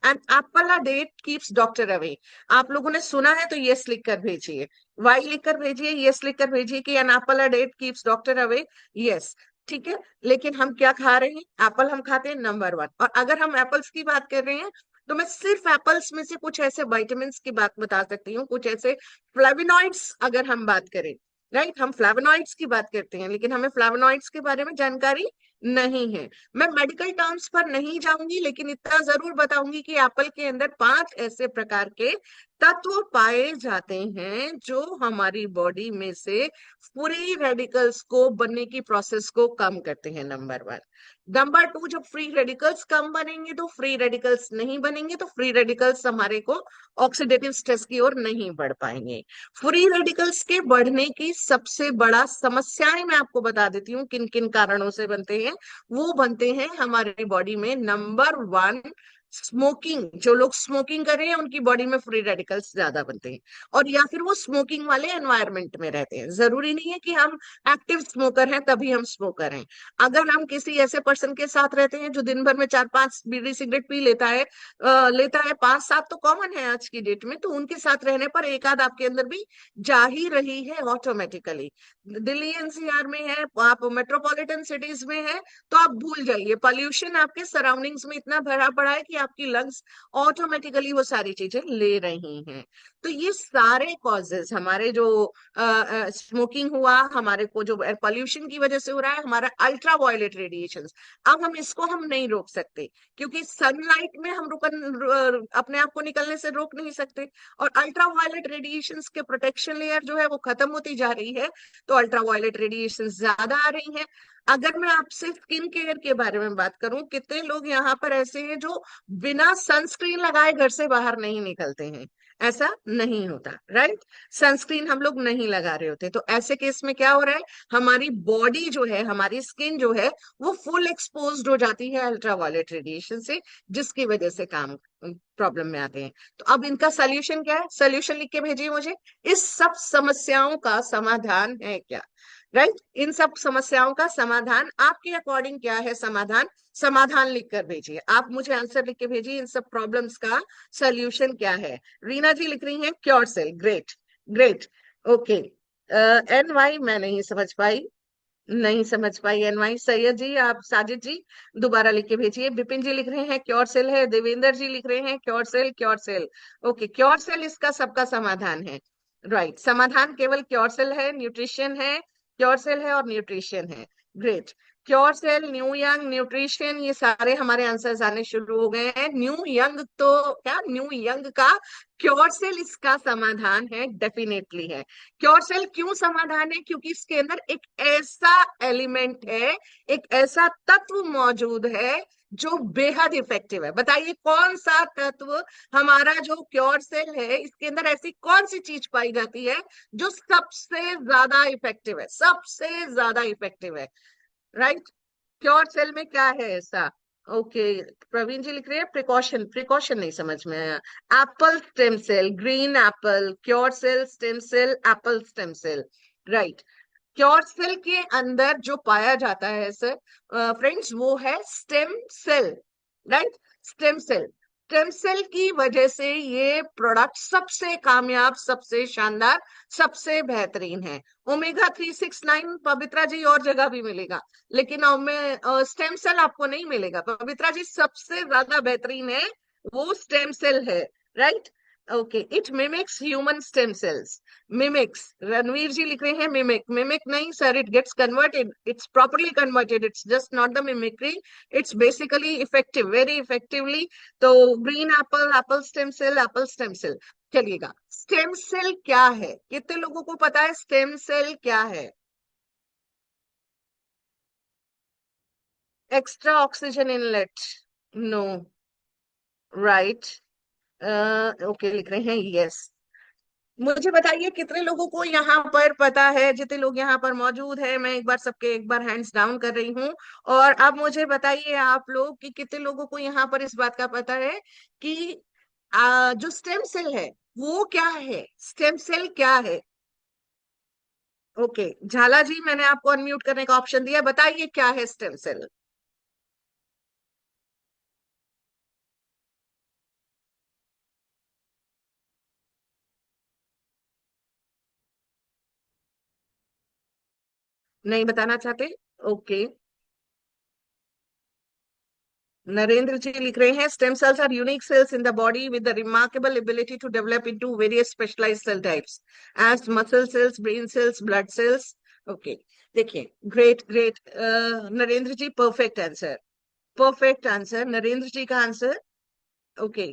An apple a day keeps doctor away. आप लोगों ने सुना है तो यस लिखकर भेजिए, वाई लिखकर भेजिए, यस लिखकर भेजिए कि an apple a day keeps doctor away. Yes, ठीक है। लेकिन हम क्या खा रहे हैं? एप्पल हम खाते हैं नंबर 1। और अगर हम एप्पल्स की बात कर रहे हैं, तो मैं सिर्फ एप्पल्स में से कुछ ऐसे विटामिन की बात बता सकती हूँ, कुछ ऐसे फ्लेवोनॉइड्स अगर हम बात करें, राइट, हम फ्लेवोनॉइड्स की बात करते हैं, लेकिन हमें फ्लेवोनॉइड्स के बारे में जानकारी नहीं है। मैं मेडिकल टर्म्स पर नहीं जाऊंगी, लेकिन इतना जरूर बताऊंगी कि एप्पल के अंदर 5 ऐसे प्रकार के तत्व पाए जाते हैं जो हमारी बॉडी में से फ्री रेडिकल्स को बनने की प्रोसेस को कम करते हैं, नंबर 1। नंबर 2, जब फ्री रेडिकल्स कम बनेंगे तो फ्री रेडिकल्स नहीं बनेंगे, तो फ्री रेडिकल्स हमारे को ऑक्सीडेटिव स्ट्रेस की ओर नहीं बढ़ पाएंगे। फ्री रेडिकल्स के बढ़ने की सबसे बड़ा समस्याएं मैं आपको बता देती हूँ किन किन कारणों से बनते हैं। वो बनते हैं हमारी बॉडी में, नंबर 1, स्मोकिंग। जो लोग स्मोकिंग कर रहे हैं उनकी बॉडी में फ्री रेडिकल्स ज्यादा बनते हैं, और या फिर वो स्मोकिंग वाले एनवायरनमेंट में रहते हैं। जरूरी नहीं है कि हम एक्टिव स्मोकर हैं तभी हम स्मोकर हैं। अगर हम किसी ऐसे पर्सन के साथ रहते हैं जो दिन भर में 4-5 बीड़ी सिगरेट पी लेता है 5-7 तो कॉमन है आज की डेट में, तो उनके साथ रहने पर एक आध आपके अंदर भी जा ही रही है ऑटोमेटिकली। दिल्ली एनसीआर में है, आप मेट्रोपॉलिटन सिटीज में है, तो आप भूल जाइए। पॉल्यूशन आपके सराउंडिंग्स में इतना भरा पड़ा है कि आपकी लंग्स ऑटोमेटिकली वो सारी चीजें ले रही हैं। तो ये सारे कॉजेस हमारे जो स्मोकिंग हुआ, हमारे को जो एयर पॉल्यूशन की वजह से हो रहा है, हमारा अल्ट्रा वायलेट रेडिएशन, अब हम इसको हम नहीं रोक सकते, क्योंकि सनलाइट में हम अपने आप को निकलने से रोक नहीं सकते। और अल्ट्रा वायलेट रेडिएशन के प्रोटेक्शन लेयर जो है वो खत्म होती जा रही है, तो अल्ट्रा वायलेट रेडिएशन ज्यादा आ रही है। अगर मैं आपसे स्किन केयर के बारे में बात करूं, कितने लोग यहाँ पर ऐसे हैं जो बिना सनस्क्रीन लगाए घर से बाहर नहीं निकलते हैं? ऐसा नहीं होता, राइट? सनस्क्रीन हम लोग नहीं लगा रहे होते, तो ऐसे केस में क्या हो रहा है, हमारी बॉडी जो है, हमारी स्किन जो है, वो फुल एक्सपोज्ड हो जाती है अल्ट्रावायलेट रेडिएशन से, जिसकी वजह से काम प्रॉब्लम में आते हैं। तो अब इनका सोल्यूशन क्या है? सोल्यूशन लिख के भेजिए मुझे। इस सब समस्याओं का समाधान है क्या? राइट? इन सब समस्याओं का समाधान आपके अकॉर्डिंग क्या है? समाधान, समाधान लिखकर भेजिए। आप मुझे आंसर लिख के भेजिए, इन सब प्रॉब्लम्स का सोल्यूशन क्या है? रीना जी लिख रही हैं cure cell. Great, great, okay. N Y मैं नहीं समझ पाई, नहीं समझ पाई एन वाई। सैयद जी, आप, साजिद जी दोबारा लिख के भेजिए। विपिन जी लिख रहे हैं क्योर सेल है। देवेंद्र जी लिख रहे हैं cure cell, cure cell. Okay, cure cell इसका सबका समाधान है, राइट? समाधान केवल क्योर सेल है, न्यूट्रिशन है, क्योर सेल है और न्यूट्रिशन है। Great. Cure cell, new young, nutrition, ये सारे हमारे आंसर्स आने शुरू हो गए हैं। न्यू यंग तो क्या, न्यू यंग का क्योर सेल इसका समाधान है, डेफिनेटली है। क्योर सेल क्यों समाधान है? क्योंकि इसके अंदर एक ऐसा एलिमेंट है, एक ऐसा तत्व मौजूद है जो बेहद इफेक्टिव है। बताइए कौन सा तत्व, हमारा जो क्योर सेल है इसके अंदर ऐसी कौन सी चीज पाई जाती है जो सबसे ज्यादा इफेक्टिव है, सबसे ज्यादा इफेक्टिव है, राइट? क्योर सेल में क्या है ऐसा? ओके, प्रवीण जी लिख रहे हैं प्रिकॉशन, प्रिकॉशन नहीं समझ में आया। Apple stem cell, green apple, cure cell, stem cell, apple stem cell, right? Cure cell के अंदर जो पाया जाता है सर, फ्रेंड्स, वो है stem cell, right? Stem cell, stem cell की वजह से ये प्रोडक्ट सबसे कामयाब, सबसे शानदार, सबसे बेहतरीन है। ओमेगा 369 पवित्रा जी और जगह भी मिलेगा, लेकिन स्टेम सेल आपको नहीं मिलेगा। पवित्रा जी सबसे ज्यादा बेहतरीन है वो स्टेम सेल है, right? Okay, it mimics human stem cells. Mimics, Ranveer ji लिख रहे हैं मिमिक, मिमिक नहीं sir, it gets converted, it's properly converted, it's just not the mimicry, it's basically effective, very effectively. तो green apple, apple stem cell, apple stem cell. चलिएगा, stem cell क्या है? कितने लोगों को पता है स्टेम सेल क्या है? Extra oxygen inlet, no, right? Okay लिख रहे हैं यस। मुझे बताइए कितने लोगों को यहाँ पर पता है? जितने लोग यहाँ पर मौजूद है, मैं एक बार सबके एक बार हैंड्स डाउन कर रही हूँ। और अब मुझे बताइए आप लोग कि कितने लोगों को यहाँ पर इस बात का पता है कि जो स्टेम सेल है वो क्या है? स्टेम सेल क्या है? ओके, झाला जी मैंने आपको अनम्यूट करने का ऑप्शन दिया, बताइए क्या है स्टेम सेल? नहीं बताना चाहते? ओके, नरेंद्र जी लिख रहे हैं stem cells are unique cells in the body with the remarkable ability to develop into various specialized cell types as muscle cells, brain cells, blood cells, okay, देखिए, great great Narendra ji, perfect answer, perfect answer Narendra ji का answer. Okay,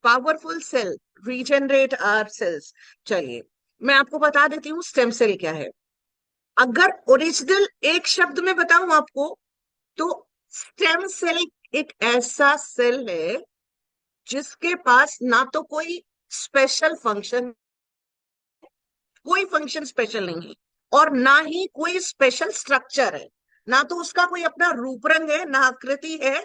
powerful cell regenerate our cells. चलिए, मैं आपको बता देती हूँ stem cell क्या है। अगर ओरिजिनल एक शब्द में बताऊं आपको, तो स्टेम सेल एक ऐसा सेल है जिसके पास ना तो कोई स्पेशल फंक्शन, कोई फंक्शन स्पेशल नहीं है, और ना ही कोई स्पेशल स्ट्रक्चर है। ना तो उसका कोई अपना रूप रंग है, ना आकृति है,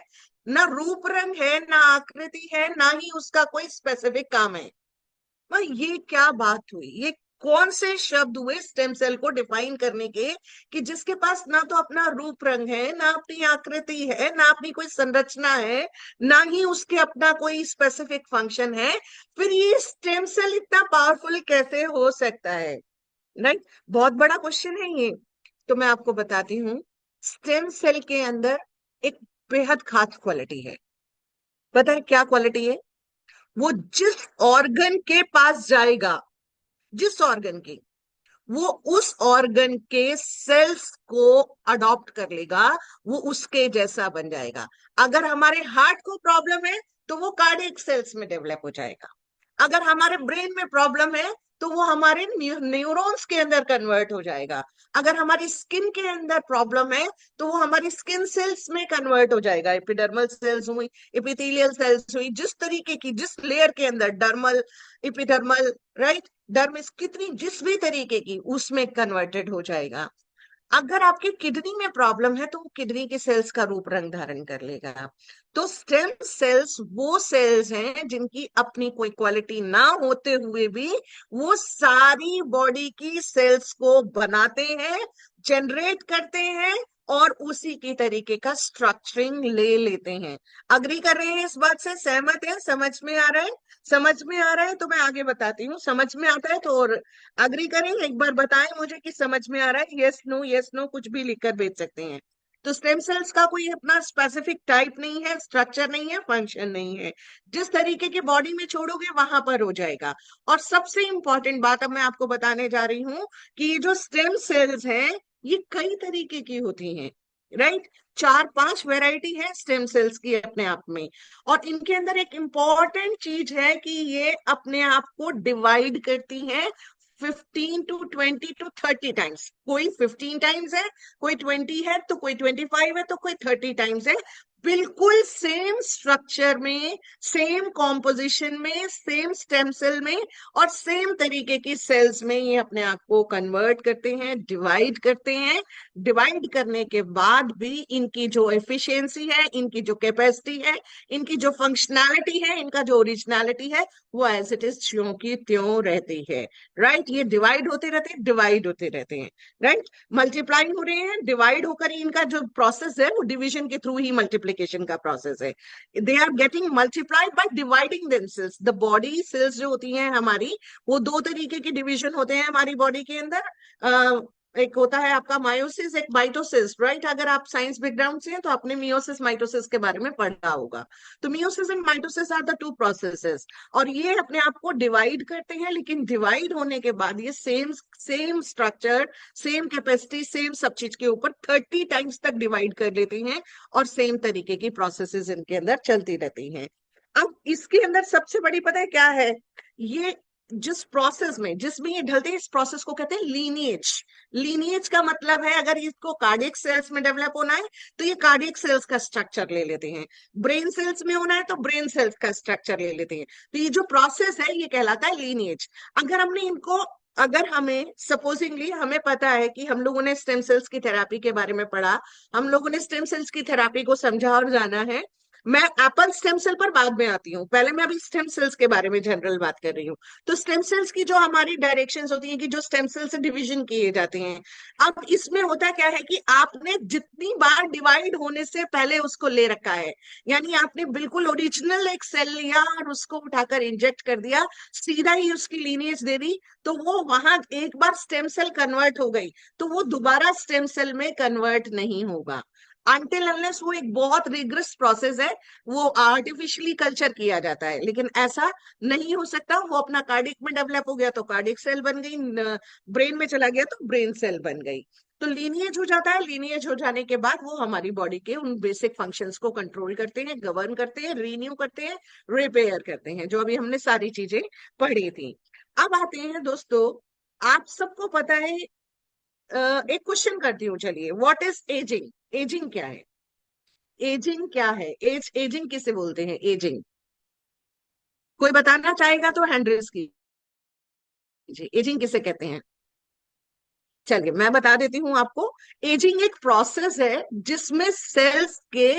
ना रूप रंग है, ना आकृति है, ना ही उसका कोई स्पेसिफिक काम है। भाई ये क्या बात हुई, ये कौन से शब्द हुए स्टेम सेल को डिफाइन करने के, कि जिसके पास ना तो अपना रूप रंग है, ना अपनी आकृति है, ना अपनी कोई संरचना है, ना ही उसके अपना कोई स्पेसिफिक फंक्शन है। फिर ये स्टेम सेल इतना पावरफुल कैसे हो सकता है? राइट, बहुत बड़ा क्वेश्चन है ये। तो मैं आपको बताती हूँ, स्टेम सेल के अंदर एक बेहद खास क्वालिटी है। पता है क्या क्वालिटी है? वो जिस ऑर्गन के पास जाएगा, जिस ऑर्गन के, वो उस ऑर्गन के सेल्स को अडॉप्ट कर लेगा, वो उसके जैसा बन जाएगा। अगर हमारे हार्ट को प्रॉब्लम है तो वो कार्डियक सेल्स में डेवलप हो जाएगा। अगर हमारे ब्रेन में प्रॉब्लम है तो वो हमारे न्यूरॉन्स के अंदर कन्वर्ट हो जाएगा। अगर हमारी स्किन के अंदर प्रॉब्लम है तो वो हमारी स्किन सेल्स में कन्वर्ट हो जाएगा। एपिडर्मल सेल्स हुई, एपिथेलियल सेल्स हुई, जिस तरीके की, जिस लेयर के अंदर, डर्मल, एपिडर्मल, राइट, डर्मिस, कितनी जिस भी तरीके की, उसमें कन्वर्टेड हो जाएगा। अगर आपकी किडनी में प्रॉब्लम है तो वो किडनी के सेल्स का रूप रंग धारण कर लेगा। तो स्टेम सेल्स वो सेल्स हैं जिनकी अपनी कोई क्वालिटी ना होते हुए भी वो सारी बॉडी की सेल्स को बनाते हैं, जनरेट करते हैं, और उसी की तरीके का स्ट्रक्चरिंग ले लेते हैं। अग्री कर रहे हैं इस बात से? सहमत है? समझ में आ रहा है? समझ में आ रहा है तो मैं आगे बताती हूँ। समझ में आता है तो और अग्री करें, एक बार बताएं मुझे कि समझ में आ रहा है। यस नो, यस नो कुछ भी लिखकर भेज सकते हैं। तो स्टेम सेल्स का कोई अपना स्पेसिफिक टाइप नहीं है, स्ट्रक्चर नहीं है, फंक्शन नहीं है। जिस तरीके की बॉडी में छोड़ोगे वहां पर हो जाएगा। और सबसे इंपॉर्टेंट बात अब मैं आपको बताने जा रही हूँ कि ये जो स्टेम सेल्स हैं, ये कई तरीके की होती हैं। राइट, 4-5 वैरायटी है स्टेम सेल्स की अपने आप में। और इनके अंदर एक इंपॉर्टेंट चीज है कि ये अपने आप को डिवाइड करती हैं 15 to 20 to 30 टाइम्स। कोई 15 टाइम्स है, कोई 20 है, तो कोई 25 है, तो कोई 30 टाइम्स है। बिल्कुल सेम स्ट्रक्चर में, सेम कॉम्पोजिशन में, सेम स्टेम सेल में, और सेम तरीके की सेल्स में ये अपने आप को कन्वर्ट करते हैं, डिवाइड करते हैं। डिवाइड करने के बाद भी इनकी जो एफिशिएंसी है, इनकी जो कैपेसिटी है, इनकी जो फंक्शनैलिटी है, इनका जो ओरिजिनलिटी है, वो एज इट इज त्यों की त्यों रहती है। राइट, ये डिवाइड होते रहते हैं, डिवाइड होते रहते हैं। राइट, मल्टीप्लाई हो रहे हैं, डिवाइड होकर ही इनका जो प्रोसेस है वो डिवीजन के थ्रू ही मल्टीप्लीकेशन का प्रोसेस है। They are getting multiplied by dividing themselves. The body cells जो होती हैं हमारी, वो दो तरीके की डिवीजन होते हैं हमारी बॉडी के अंदर। एक होता है आपका मायोसिस, एक माइटोसिस। राइट, अगर आप साइंस बैकग्राउंड से हैं तो आपने मियोसिस माइटोसिस के बारे में पढ़ा होगा। तो meiosis and mitosis are the two processes, और ये अपने आप को डिवाइड करते हैं, लेकिन डिवाइड होने के बाद ये same same structure, same capacity, same सब चीज के ऊपर 30 टाइम्स तक डिवाइड कर लेते हैं, और सेम तरीके की प्रोसेसेस इनके अंदर चलती रहती हैं। अब इसके अंदर सबसे बड़ी पता है क्या है? ये जिस प्रोसेस में, जिसमें ये ढलते हैं, इस प्रोसेस को कहते हैं लीनिएज। लीनिएज का मतलब है, अगर इसको कार्डियक सेल्स में डेवलप होना है तो ये कार्डियक सेल्स का स्ट्रक्चर ले लेते हैं, ब्रेन सेल्स में होना है तो ब्रेन सेल्स का स्ट्रक्चर ले लेते हैं। तो ये जो प्रोसेस है ये कहलाता है लीनिएज। अगर हमने इनको, अगर हमें सपोजिंगली हमें पता है कि हम लोगों ने स्टेम सेल्स की थेरापी के बारे में पढ़ा, हम लोगों ने स्टेम सेल्स की थेरापी को समझा और जाना है। मैं एप्पल स्टेम सेल पर बाद में आती हूँ, पहले मैं अभी स्टेम सेल्स के बारे में जनरल बात कर रही हूँ। तो स्टेम सेल्स की जो हमारी डायरेक्शंस होती हैं, कि जो स्टेम सेल से डिवीजन किए जाते हैं, अब इसमें होता क्या है कि आपने जितनी बार डिवाइड होने से पहले उसको ले रखा है, यानी आपने बिल्कुल ओरिजिनल एक सेल लिया और उसको उठाकर इंजेक्ट कर दिया, सीधा ही उसकी लीनिएज दे दी, तो वो वहां एक बार स्टेम सेल कन्वर्ट हो गई तो वो दोबारा स्टेम सेल में कन्वर्ट नहीं होगा, अनटिल अनलेस वो एक बहुत रिग्रेस प्रोसेस है, वो आर्टिफिशियली कल्चर किया जाता है। लेकिन ऐसा नहीं हो सकता, वो अपना कार्डियक में डेवलप हो गया तो कार्डियक सेल बन गई, ब्रेन में चला गया तो ब्रेन सेल बन गई। तो लीनिएज हो जाता है। लीनिएज हो जाने के बाद वो हमारी बॉडी के उन बेसिक फंक्शंस को कंट्रोल करते हैं, गवर्न करते हैं, रीन्यू करते हैं, रिपेयर करते हैं, जो अभी हमने सारी चीजें पढ़ी थी। अब आते हैं दोस्तों, आप सबको पता है, एक क्वेश्चन करती हूँ, चलिए, व्हाट इज एजिंग? एजिंग क्या है? एजिंग क्या है? एजिंग किसे बोलते हैं? एजिंग कोई बताना चाहेगा तो हैंड रेज कीजिए, एजिंग किसे कहते हैं? चलिए मैं बता देती हूँ आपको। एजिंग एक प्रोसेस है जिसमें सेल्स के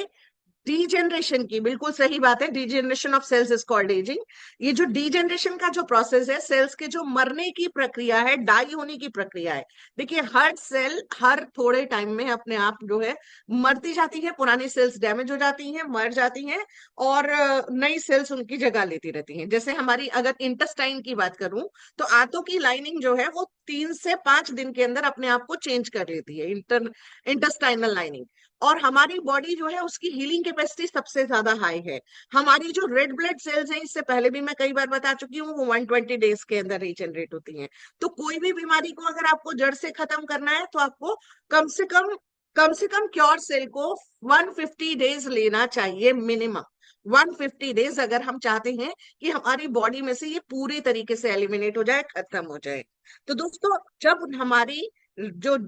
डीजेनरेशन की, बिल्कुल सही बात है, degeneration of cells is called ageing. ये जो डीजेनरेशन का जो प्रोसेस है, सेल्स के जो मरने की प्रक्रिया है, डाई होने की प्रक्रिया है। देखिए हर सेल हर थोड़े टाइम में अपने आप जो है मरती जाती है, पुरानी सेल्स डैमेज हो जाती हैं, मर जाती हैं, और नई सेल्स उनकी जगह लेती रहती हैं। जैसे हमारी अगर इंटेस्टाइन की बात करूं, तो आंतों की लाइनिंग जो है वो 3 से 5 दिन के अंदर अपने आप को चेंज कर लेती है, इंटेस्टाइनल लाइनिंग। और हमारी बॉडी जो है उसकी हीलिंग कैपेसिटी सबसे ज्यादा हाई है। हमारी जो रेड ब्लड सेल्स हैं, इससे पहले भी मैं कई बार बता चुकी हूँ, वो 120 डेज के अंदर रीजनरेट होती हैं। तो कोई भी बीमारी को अगर आपको जड़ से खत्म करना है, तो आपको कम से कम क्योर सेल को 150 डेज लेना चाहिए मिनिमम। 150 डेज अगर हम चाहते हैं कि हमारी बॉडी में से ये पूरी तरीके से एलिमिनेट हो जाए, खत्म हो जाए। तो दोस्तों, जब हमारी जो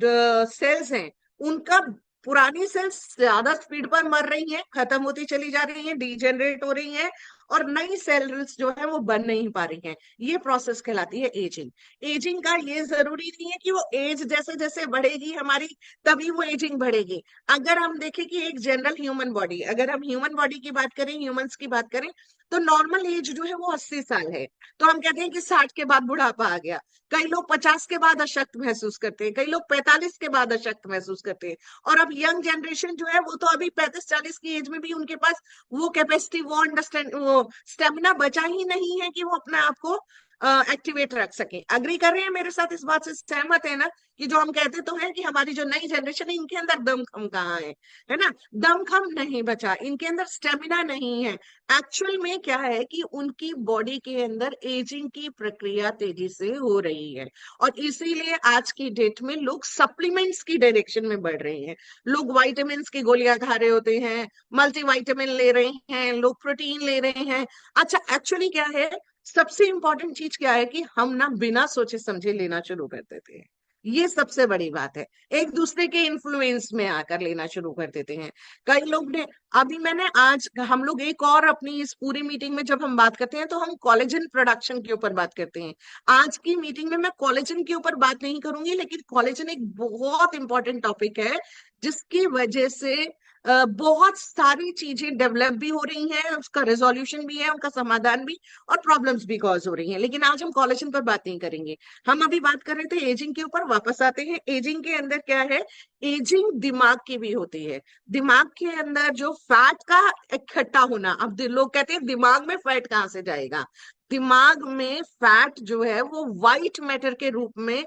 सेल्स हैं, उनका पुरानी सेल्स ज्यादा स्पीड पर मर रही हैं, खत्म होती चली जा रही हैं, डीजेनरेट हो रही हैं, और नई सेल्स जो है वो बन नहीं पा रही हैं, ये प्रोसेस कहलाती है एजिंग। एजिंग का ये जरूरी नहीं है कि वो एज जैसे जैसे बढ़ेगी हमारी, तभी वो एजिंग बढ़ेगी। अगर हम देखें कि एक जनरल ह्यूमन बॉडी, अगर हम ह्यूमन बॉडी की बात करें, ह्यूमंस की बात करें, तो नॉर्मल एज जो है वो 80 साल है। तो हम कहते हैं कि 60 के बाद बुढ़ापा आ गया। कई लोग 50 के बाद अशक्त महसूस करते हैं, कई लोग 45 के बाद अशक्त महसूस करते हैं। और अब यंग जनरेशन जो है वो तो अभी 35-40 की एज में भी उनके पास वो कैपेसिटी, वो अंडरस्टैंड, वो स्टेमिना बचा ही नहीं है कि वो अपने आप को एक्टिवेट रख सके। अग्री कर रहे हैं मेरे साथ? इस बात से सहमत है ना, कि जो हम कहते तो हैं कि हमारी जो नई जनरेशन है, इनके अंदर दमखम कहाँ है ना? दमखम नहीं बचा, इनके अंदर स्टेमिना नहीं है। एक्चुअल में क्या है कि उनकी बॉडी के अंदर एजिंग की प्रक्रिया तेजी से हो रही है। और इसीलिए आज की डेट में लोग सप्लीमेंट्स की डायरेक्शन में बढ़ रहे हैं। लोग वाइटामिन की गोलियां खा रहे होते हैं, मल्टीविटामिन ले रहे हैं, लोग प्रोटीन ले रहे हैं। अच्छा, एक्चुअली क्या है, सबसे इंपॉर्टेंट चीज क्या है कि हम ना बिना सोचे समझे लेना शुरू कर देते हैं। ये सबसे बड़ी बात है, एक दूसरे के इन्फ्लुएंस में आकर लेना शुरू कर देते हैं। कई लोग ने, अभी मैंने आज, हम लोग एक और अपनी इस पूरी मीटिंग में जब हम बात करते हैं, तो हम कोलेजन प्रोडक्शन के ऊपर बात करते हैं। आज की मीटिंग में मैं कोलेजन के ऊपर बात नहीं करूंगी, लेकिन कोलेजन एक बहुत इंपॉर्टेंट टॉपिक है, जिसकी वजह से बहुत सारी चीजें डेवलप भी हो रही हैं, उसका रेजोल्यूशन भी है, उनका समाधान भी, और प्रॉब्लम्स भी कॉज हो रही हैं। लेकिन आज हम कोलेजन पर बात नहीं करेंगे। हम अभी बात कर रहे थे एजिंग के ऊपर, वापस आते हैं। एजिंग के अंदर क्या है, एजिंग दिमाग की भी होती है। दिमाग के अंदर जो फैट का इकट्ठा होना, अब लोग कहते हैं दिमाग में फैट कहाँ से जाएगा? दिमाग में फैट जो है वो व्हाइट मैटर के रूप में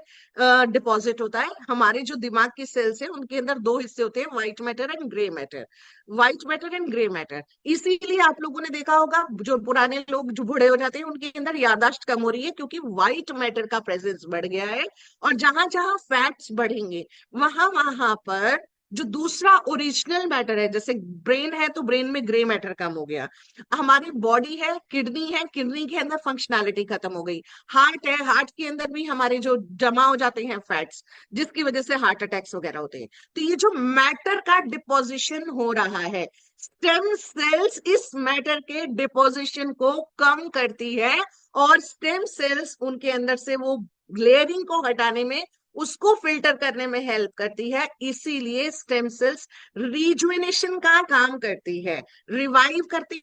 डिपॉजिट होता है। हमारे जो दिमाग की सेल्स हैं, उनके अंदर दो हिस्से होते हैं, white matter and grey matter. White matter and grey matter, इसीलिए आप लोगों ने देखा होगा, जो पुराने लोग जो बूढ़े हो जाते हैं, उनके अंदर याददाश्त कम हो रही है, क्योंकि व्हाइट मैटर का प्रेजेंस बढ़ गया है। और जहां जहां फैट्स बढ़ेंगे, वहां वहां पर जो दूसरा ओरिजिनल मैटर है, जैसे ब्रेन है तो ब्रेन में ग्रे मैटर कम हो गया। हमारी बॉडी है, किडनी के अंदर फंक्शनैलिटी खत्म हो गई। हार्ट है, हार्ट के अंदर भी हमारे जो जमा हो जाते हैं फैट्स, जिसकी वजह से हार्ट अटैक्स वगैरह होते हैं। तो ये जो मैटर का डिपोजिशन हो रहा है, स्टेम सेल्स इस मैटर के डिपोजिशन को कम करती है, और स्टेम सेल्स उनके अंदर से वो लेयरिंग को हटाने में, उसको फिल्टर करने में हेल्प करती है। इसीलिए स्टेम सेल्स रिजुविनेशन का काम करती है, रिवाइव करती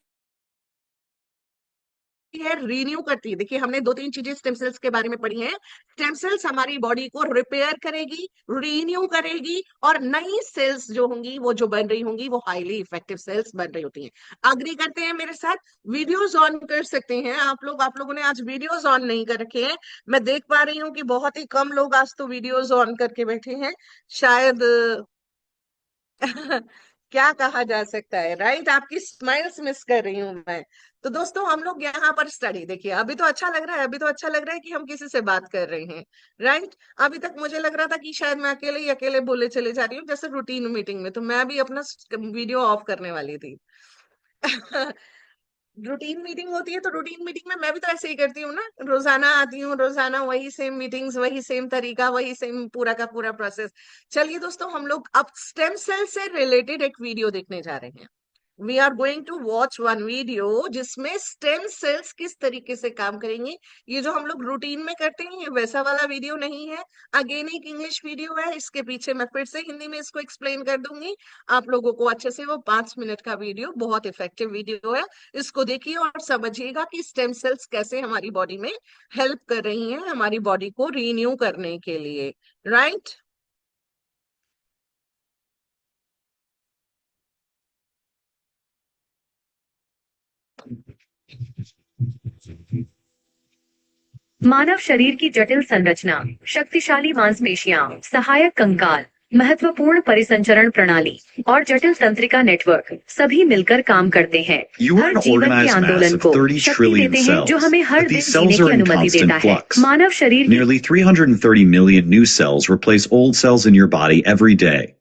है, रीन्यू करती है। देखिए हमने 2-3 चीजें स्टेम सेल्स के बारे में पढ़ी हैं। स्टेम सेल्स हमारी बॉडी को रिपेयर करेगी, रीन्यू करेगी, और नई सेल्स जो होंगी, वो जो बन रही होंगी, वो हाईली इफेक्टिव सेल्स बन रही होती हैं। अग्री करते हैं मेरे साथ? वीडियोस ऑन कर सकते हैं आप लोग। आप लोगों ने आज वीडियोस ऑन नहीं कर रखे हैं, मैं देख पा रही हूँ कि बहुत ही कम लोग आज तो वीडियोस ऑन करके बैठे हैं, शायद क्या कहा जा सकता है, राइट? आपकी स्माइल्स मिस कर रही हूं मैं। तो दोस्तों हम लोग यहाँ पर स्टडी, देखिए अभी तो अच्छा लग रहा है, अभी तो अच्छा लग रहा है कि हम किसी से बात कर रहे हैं, राइट? अभी तक मुझे लग रहा था कि शायद मैं अकेले ही अकेले बोले चले जा रही हूँ, जैसे रूटीन मीटिंग में तो मैं भी अपना वीडियो ऑफ करने वाली थी। रूटीन मीटिंग होती है तो रूटीन मीटिंग में मैं भी तो ऐसे ही करती हूँ ना, रोजाना आती हूँ, रोजाना वही सेम मीटिंग्स, वही सेम तरीका, वही सेम पूरा का पूरा प्रोसेस। चलिए दोस्तों, हम लोग अब स्टेम सेल से रिलेटेड एक वीडियो देखने जा रहे हैं। We are going to watch one video जिसमें स्टेम सेल्स किस तरीके से काम करेंगे। ये जो हम लोग रूटीन में करते हैं ये वैसा वाला वीडियो नहीं है। अगेन एक इंग्लिश वीडियो है, इसके पीछे मैं फिर से हिंदी में इसको एक्सप्लेन कर दूंगी आप लोगों को अच्छे से। वो 5 मिनट का वीडियो बहुत इफेक्टिव वीडियो है, इसको देखिए और समझिएगा कि स्टेम सेल्स कैसे हमारी बॉडी में हेल्प कर रही हैं हमारी बॉडी को रीन्यू करने के लिए, राइट? मानव शरीर की जटिल संरचना, शक्तिशाली मांसपेशियां, सहायक कंकाल, महत्वपूर्ण परिसंचरण प्रणाली और जटिल तंत्रिका नेटवर्क सभी मिलकर काम करते हैं। You are हर an जीवन के organized mass आंदोलन of को 30 शक्ति trillion देते हैं, जो cells, हमें हर but दिन these जीने cells की are in अनुमति constant देता है। flux. मानव शरीर की Nearly 330 million new cells replace old cells in your body every day.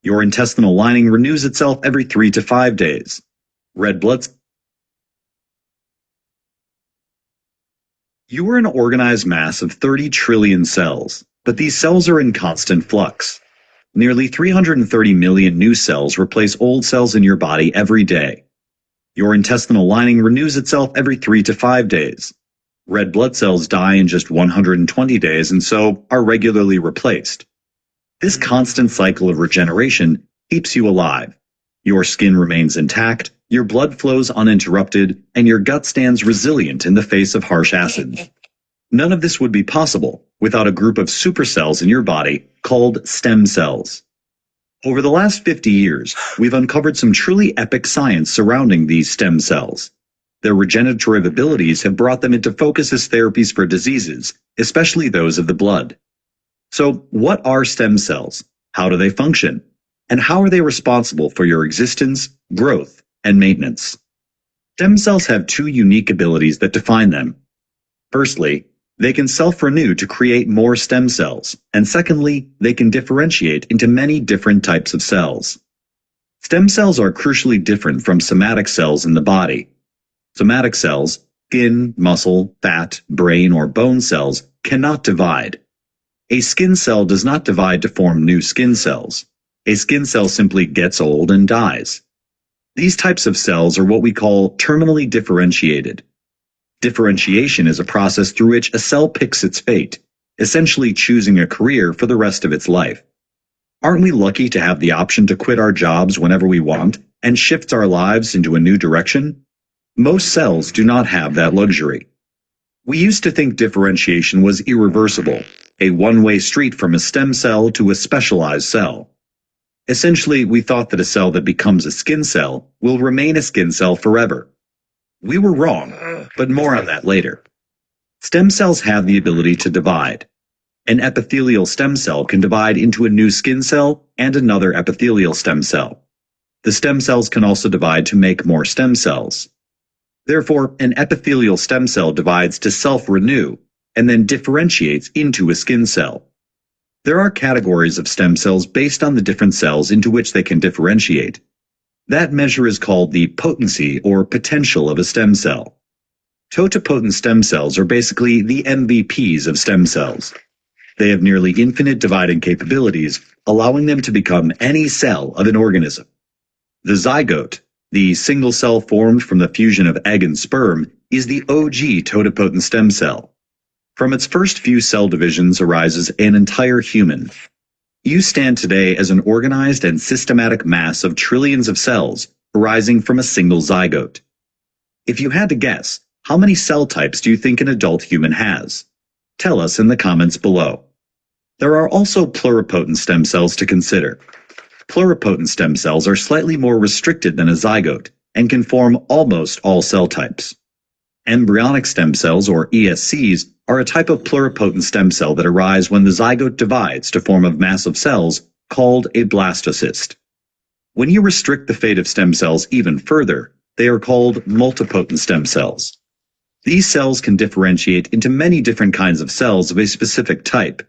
Your intestinal lining renews itself every 3 to 5 days. Red blood You are an organized mass of 30 trillion cells, but these cells are in constant flux. Nearly 330 million new cells replace old cells in your body every day. Your intestinal lining renews itself every 3 to 5 days. Red blood cells die in just 120 days and so are regularly replaced. This constant cycle of regeneration keeps you alive. Your skin remains intact, your blood flows uninterrupted, and your gut stands resilient in the face of harsh acids. None of this would be possible without a group of supercells in your body called stem cells. Over the last 50 years, we've uncovered some truly epic science surrounding these stem cells. Their regenerative abilities have brought them into focus as therapies for diseases, especially those of the blood. So, what are stem cells? How do they function? And how are they responsible for your existence, growth, and maintenance? Stem cells have two unique abilities that define them. Firstly, they can self-renew to create more stem cells, and secondly, they can differentiate into many different types of cells. Stem cells are crucially different from somatic cells in the body. Somatic cells, skin, muscle, fat, brain, or bone cells, cannot divide. A skin cell does not divide to form new skin cells. A skin cell simply gets old and dies. These types of cells are what we call terminally differentiated. Differentiation is a process through which a cell picks its fate, essentially choosing a career for the rest of its life. Aren't we lucky to have the option to quit our jobs whenever we want and shift our lives into a new direction? Most cells do not have that luxury. We used to think differentiation was irreversible, a one-way street from a stem cell to a specialized cell. Essentially, we thought that a cell that becomes a skin cell will remain a skin cell forever. We were wrong, but more on that later. Stem cells have the ability to divide. An epithelial stem cell can divide into a new skin cell and another epithelial stem cell. The stem cells can also divide to make more stem cells. Therefore, an epithelial stem cell divides to self-renew and then differentiates into a skin cell. There are categories of stem cells based on the different cells into which they can differentiate. That measure is called the potency or potential of a stem cell. Totipotent stem cells are basically the MVPs of stem cells. They have nearly infinite dividing capabilities, allowing them to become any cell of an organism. The zygote, the single cell formed from the fusion of egg and sperm, is the OG totipotent stem cell. From its first few cell divisions arises an entire human. You stand today as an organized and systematic mass of trillions of cells arising from a single zygote. If you had to guess, how many cell types do you think an adult human has? Tell us in the comments below. There are also pluripotent stem cells to consider. Pluripotent stem cells are slightly more restricted than a zygote and can form almost all cell types. Embryonic stem cells, or ESCs, are a type of pluripotent stem cell that arise when the zygote divides to form a mass of cells called a blastocyst. When you restrict the fate of stem cells even further, they are called multipotent stem cells. These cells can differentiate into many different kinds of cells of a specific type.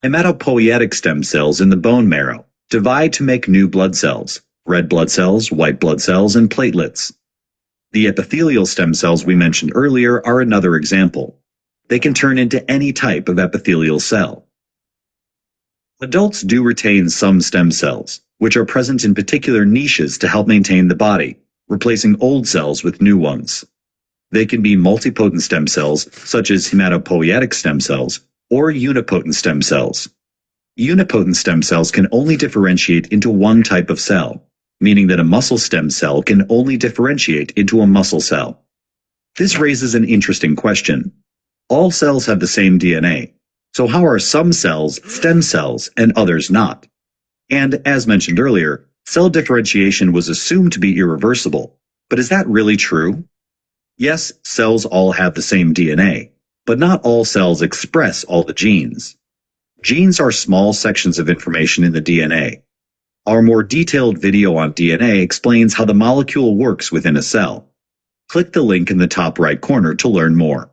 Hematopoietic stem cells in the bone marrow divide to make new blood cells, red blood cells, white blood cells, and platelets. The epithelial stem cells we mentioned earlier are another example. They can turn into any type of epithelial cell. Adults do retain some stem cells, which are present in particular niches to help maintain the body, replacing old cells with new ones. They can be multipotent stem cells, such as hematopoietic stem cells, or unipotent stem cells. Unipotent stem cells can only differentiate into one type of cell, meaning that a muscle stem cell can only differentiate into a muscle cell. This raises an interesting question. All cells have the same DNA, so how are some cells stem cells and others not? And as mentioned earlier, cell differentiation was assumed to be irreversible, but is that really true? Yes, cells all have the same DNA, but not all cells express all the genes. Genes are small sections of information in the DNA. Our more detailed video on DNA explains how the molecule works within a cell. Click the link in the top right corner to learn more.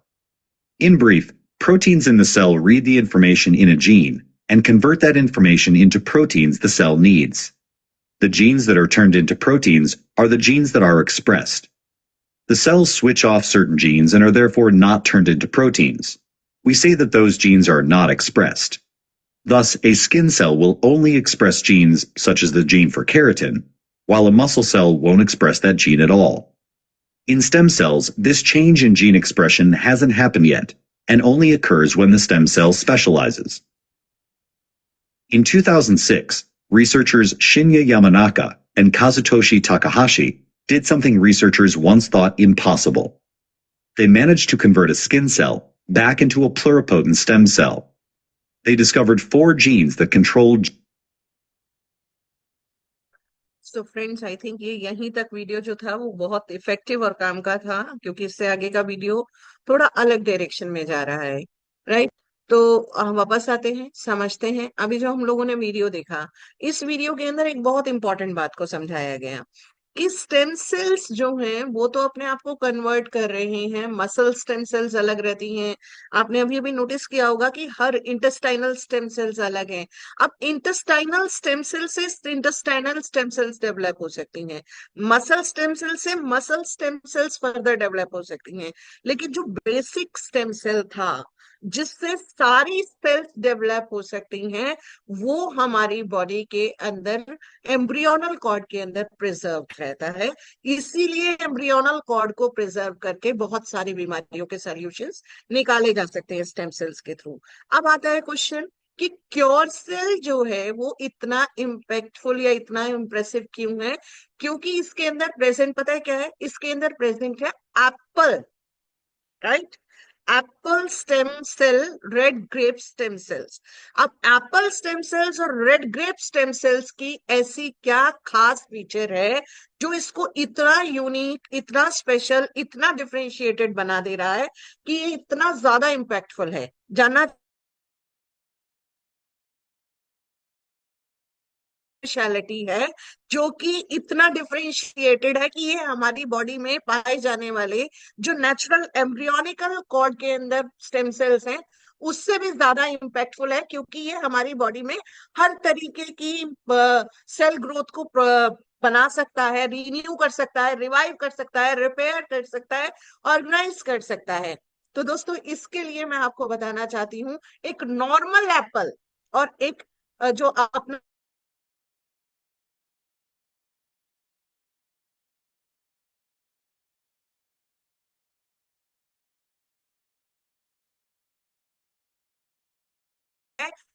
In brief, proteins in the cell read the information in a gene and convert that information into proteins the cell needs. The genes that are turned into proteins are the genes that are expressed. The cells switch off certain genes and are therefore not turned into proteins. We say that those genes are not expressed. Thus, a skin cell will only express genes such as the gene for keratin, while a muscle cell won't express that gene at all. In stem cells, this change in gene expression hasn't happened yet, and only occurs when the stem cell specializes. In 2006, researchers Shinya Yamanaka and Kazutoshi Takahashi did something researchers once thought impossible. They managed to convert a skin cell back into a pluripotent stem cell. They discovered 4 genes that controlled. So friends, I think ये यहीं तक video जो था वो बहुत effective और काम का था, क्योंकि इससे आगे का वीडियो थोड़ा अलग डायरेक्शन में जा रहा है, राइट? तो हम वापस आते हैं, समझते हैं। अभी जो हम लोगों ने वीडियो देखा, इस वीडियो के अंदर एक बहुत इंपॉर्टेंट बात को समझाया गया कि स्टेम सेल्स जो हैं वो तो अपने आप को कन्वर्ट कर रहे हैं, मसल स्टेम सेल्स अलग रहती हैं। आपने अभी अभी नोटिस किया होगा कि हर इंटेस्टाइनल स्टेम सेल्स अलग हैं। अब इंटेस्टाइनल स्टेम सेल से इंटेस्टाइनल स्टेम सेल्स डेवलप हो सकती हैं, मसल स्टेम सेल से muscle stem cells further develop हो सकती हैं, लेकिन जो बेसिक स्टेम सेल था जिससे सारी सेल्स डेवलप हो सकती हैं, वो हमारी बॉडी के अंदर एम्ब्रियोनल कॉर्ड के अंदर प्रिजर्व रहता है। इसीलिए एम्ब्रियोनल कॉर्ड को प्रिजर्व करके बहुत सारी बीमारियों के सॉल्यूशंस निकाले जा सकते हैं स्टेम सेल्स के थ्रू। अब आता है क्वेश्चन कि क्योर सेल जो है वो इतना इम्पैक्टफुल या इतना इम्प्रेसिव क्यों है? क्योंकि इसके अंदर प्रेजेंट, पता है क्या है? इसके अंदर प्रेजेंट है apple, right? Apple stem cell, red grape stem cells. अब एप्पल स्टेम सेल्स और रेड ग्रेप स्टेम सेल्स की ऐसी क्या खास फीचर है जो इसको इतना यूनिक, इतना स्पेशल, इतना डिफरेंशिएटेड बना दे रहा है कि ये इतना ज्यादा इम्पैक्टफुल है? जानना स्पेशलिटी है जो कि इतना डिफरेंशिएटेड है कि ये हमारी बॉडी में पाए जाने वाले जो नेचुरल एम्ब्रियोनिकल कॉर्ड के अंदर स्टेम सेल्स हैं उससे भी ज्यादा इम्पैक्टफुल है, क्योंकि ये हमारी बॉडी में हर तरीके की सेल ग्रोथ को बना सकता है, रिन्यू कर सकता है, रिवाइव कर सकता है, रिपेयर कर सकता है, ऑर्गेनाइज कर सकता है। तो दोस्तों, इसके लिए मैं आपको बताना चाहती हूँ एक नॉर्मल एप्पल और एक जो अपना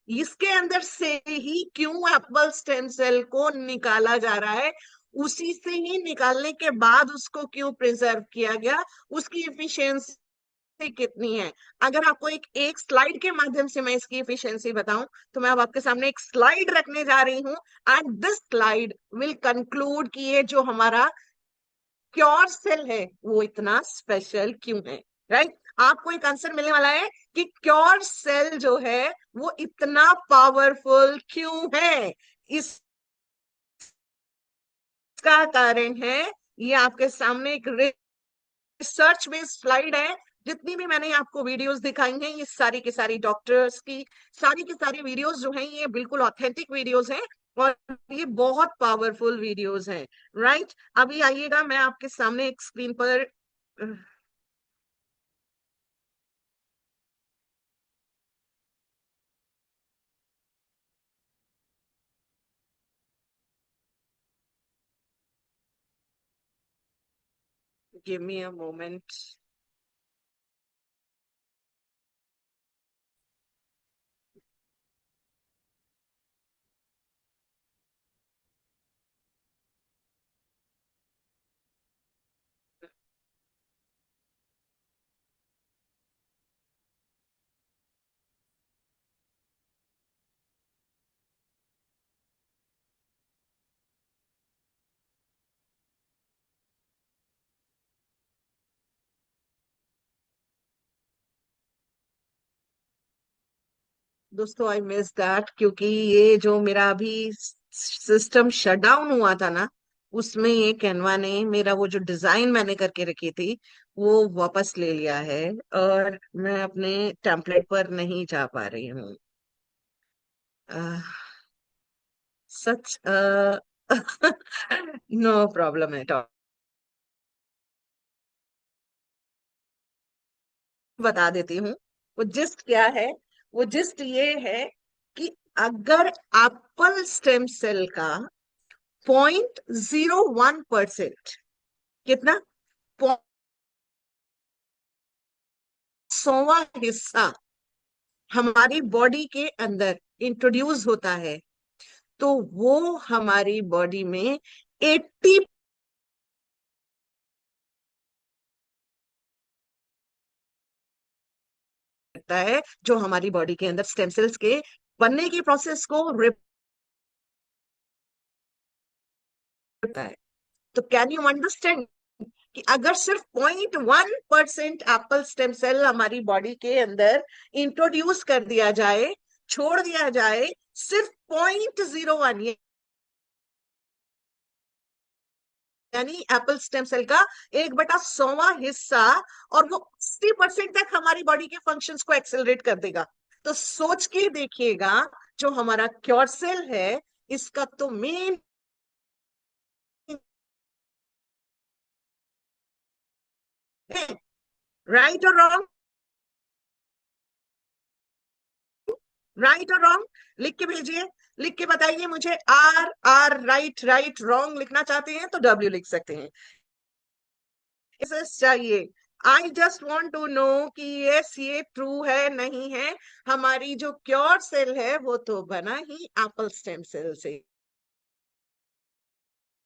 इसके अंदर से ही क्यों एप्पल स्टेम सेल को निकाला जा रहा है, उसी से ही निकालने के बाद उसको क्यों प्रिजर्व किया गया, उसकी एफिशिएंसी कितनी है। अगर आपको एक स्लाइड के माध्यम से मैं इसकी एफिशिएंसी बताऊं तो मैं अब आपके सामने एक स्लाइड रखने जा रही हूं, and this slide will conclude कि ये जो हमारा क्योर सेल है वो इतना स्पेशल क्यों है, राइट? आपको एक आंसर मिलने वाला है कि क्योर सेल जो है वो इतना पावरफुल क्यों है। इस इसका कारण है, ये आपके सामने एक रिसर्च बेस्ड स्लाइड है। जितनी भी मैंने आपको वीडियोस दिखाई हैं, ये सारी की सारी डॉक्टर्स की सारी वीडियोस जो हैं, ये बिल्कुल ऑथेंटिक वीडियोस हैं और ये बहुत पावरफुल वीडियोस हैं। राइट, अभी आइएगा, मैं आपके सामने एक स्क्रीन पर गिव मी अ मोमेंट। दोस्तों आई मिस दैट, क्योंकि ये जो मेरा अभी सिस्टम शट डाउन हुआ था ना, उसमें ये कैनवा ने मेरा वो जो डिजाइन मैंने करके रखी थी वो वापस ले लिया है और मैं अपने टेम्पलेट पर नहीं जा पा रही हूँ। Such no problem at all. बता देती हूँ वो जिस्ट क्या है। वो जिस्ट ये है कि अगर एप्पल स्टेम सेल का 0.01%, कितना, 100वां हिस्सा हमारी बॉडी के अंदर इंट्रोड्यूस होता है, तो वो हमारी बॉडी में 80 करता है, जो हमारी बॉडी के अंदर स्टेम सेल्स के बनने की प्रोसेस को करता है। तो कैन यू अंडरस्टैंड कि अगर सिर्फ 0.1% एप्पल स्टेम सेल हमारी बॉडी के अंदर इंट्रोड्यूस कर दिया जाए, छोड़ दिया जाए, सिर्फ 0.01, यानी एप्पल स्टेम सेल का 1/100वां हिस्सा, और वो 60% तक हमारी बॉडी के फंक्शंस को एक्सेलरेट कर देगा। तो सोच के देखिएगा, जो हमारा क्योर सेल है, इसका तो मेन, राइट और रॉन्ग, राइट और रॉन्ग, लिख के भेजिए, लिख के बताइए मुझे। R R, right right, wrong लिखना चाहते हैं तो डब्ल्यू लिख सकते हैं। चाहिए, I just want to know कि यस ये ट्रू है नहीं है। हमारी जो क्योर सेल है वो तो बना ही एप्पल स्टेम सेल से।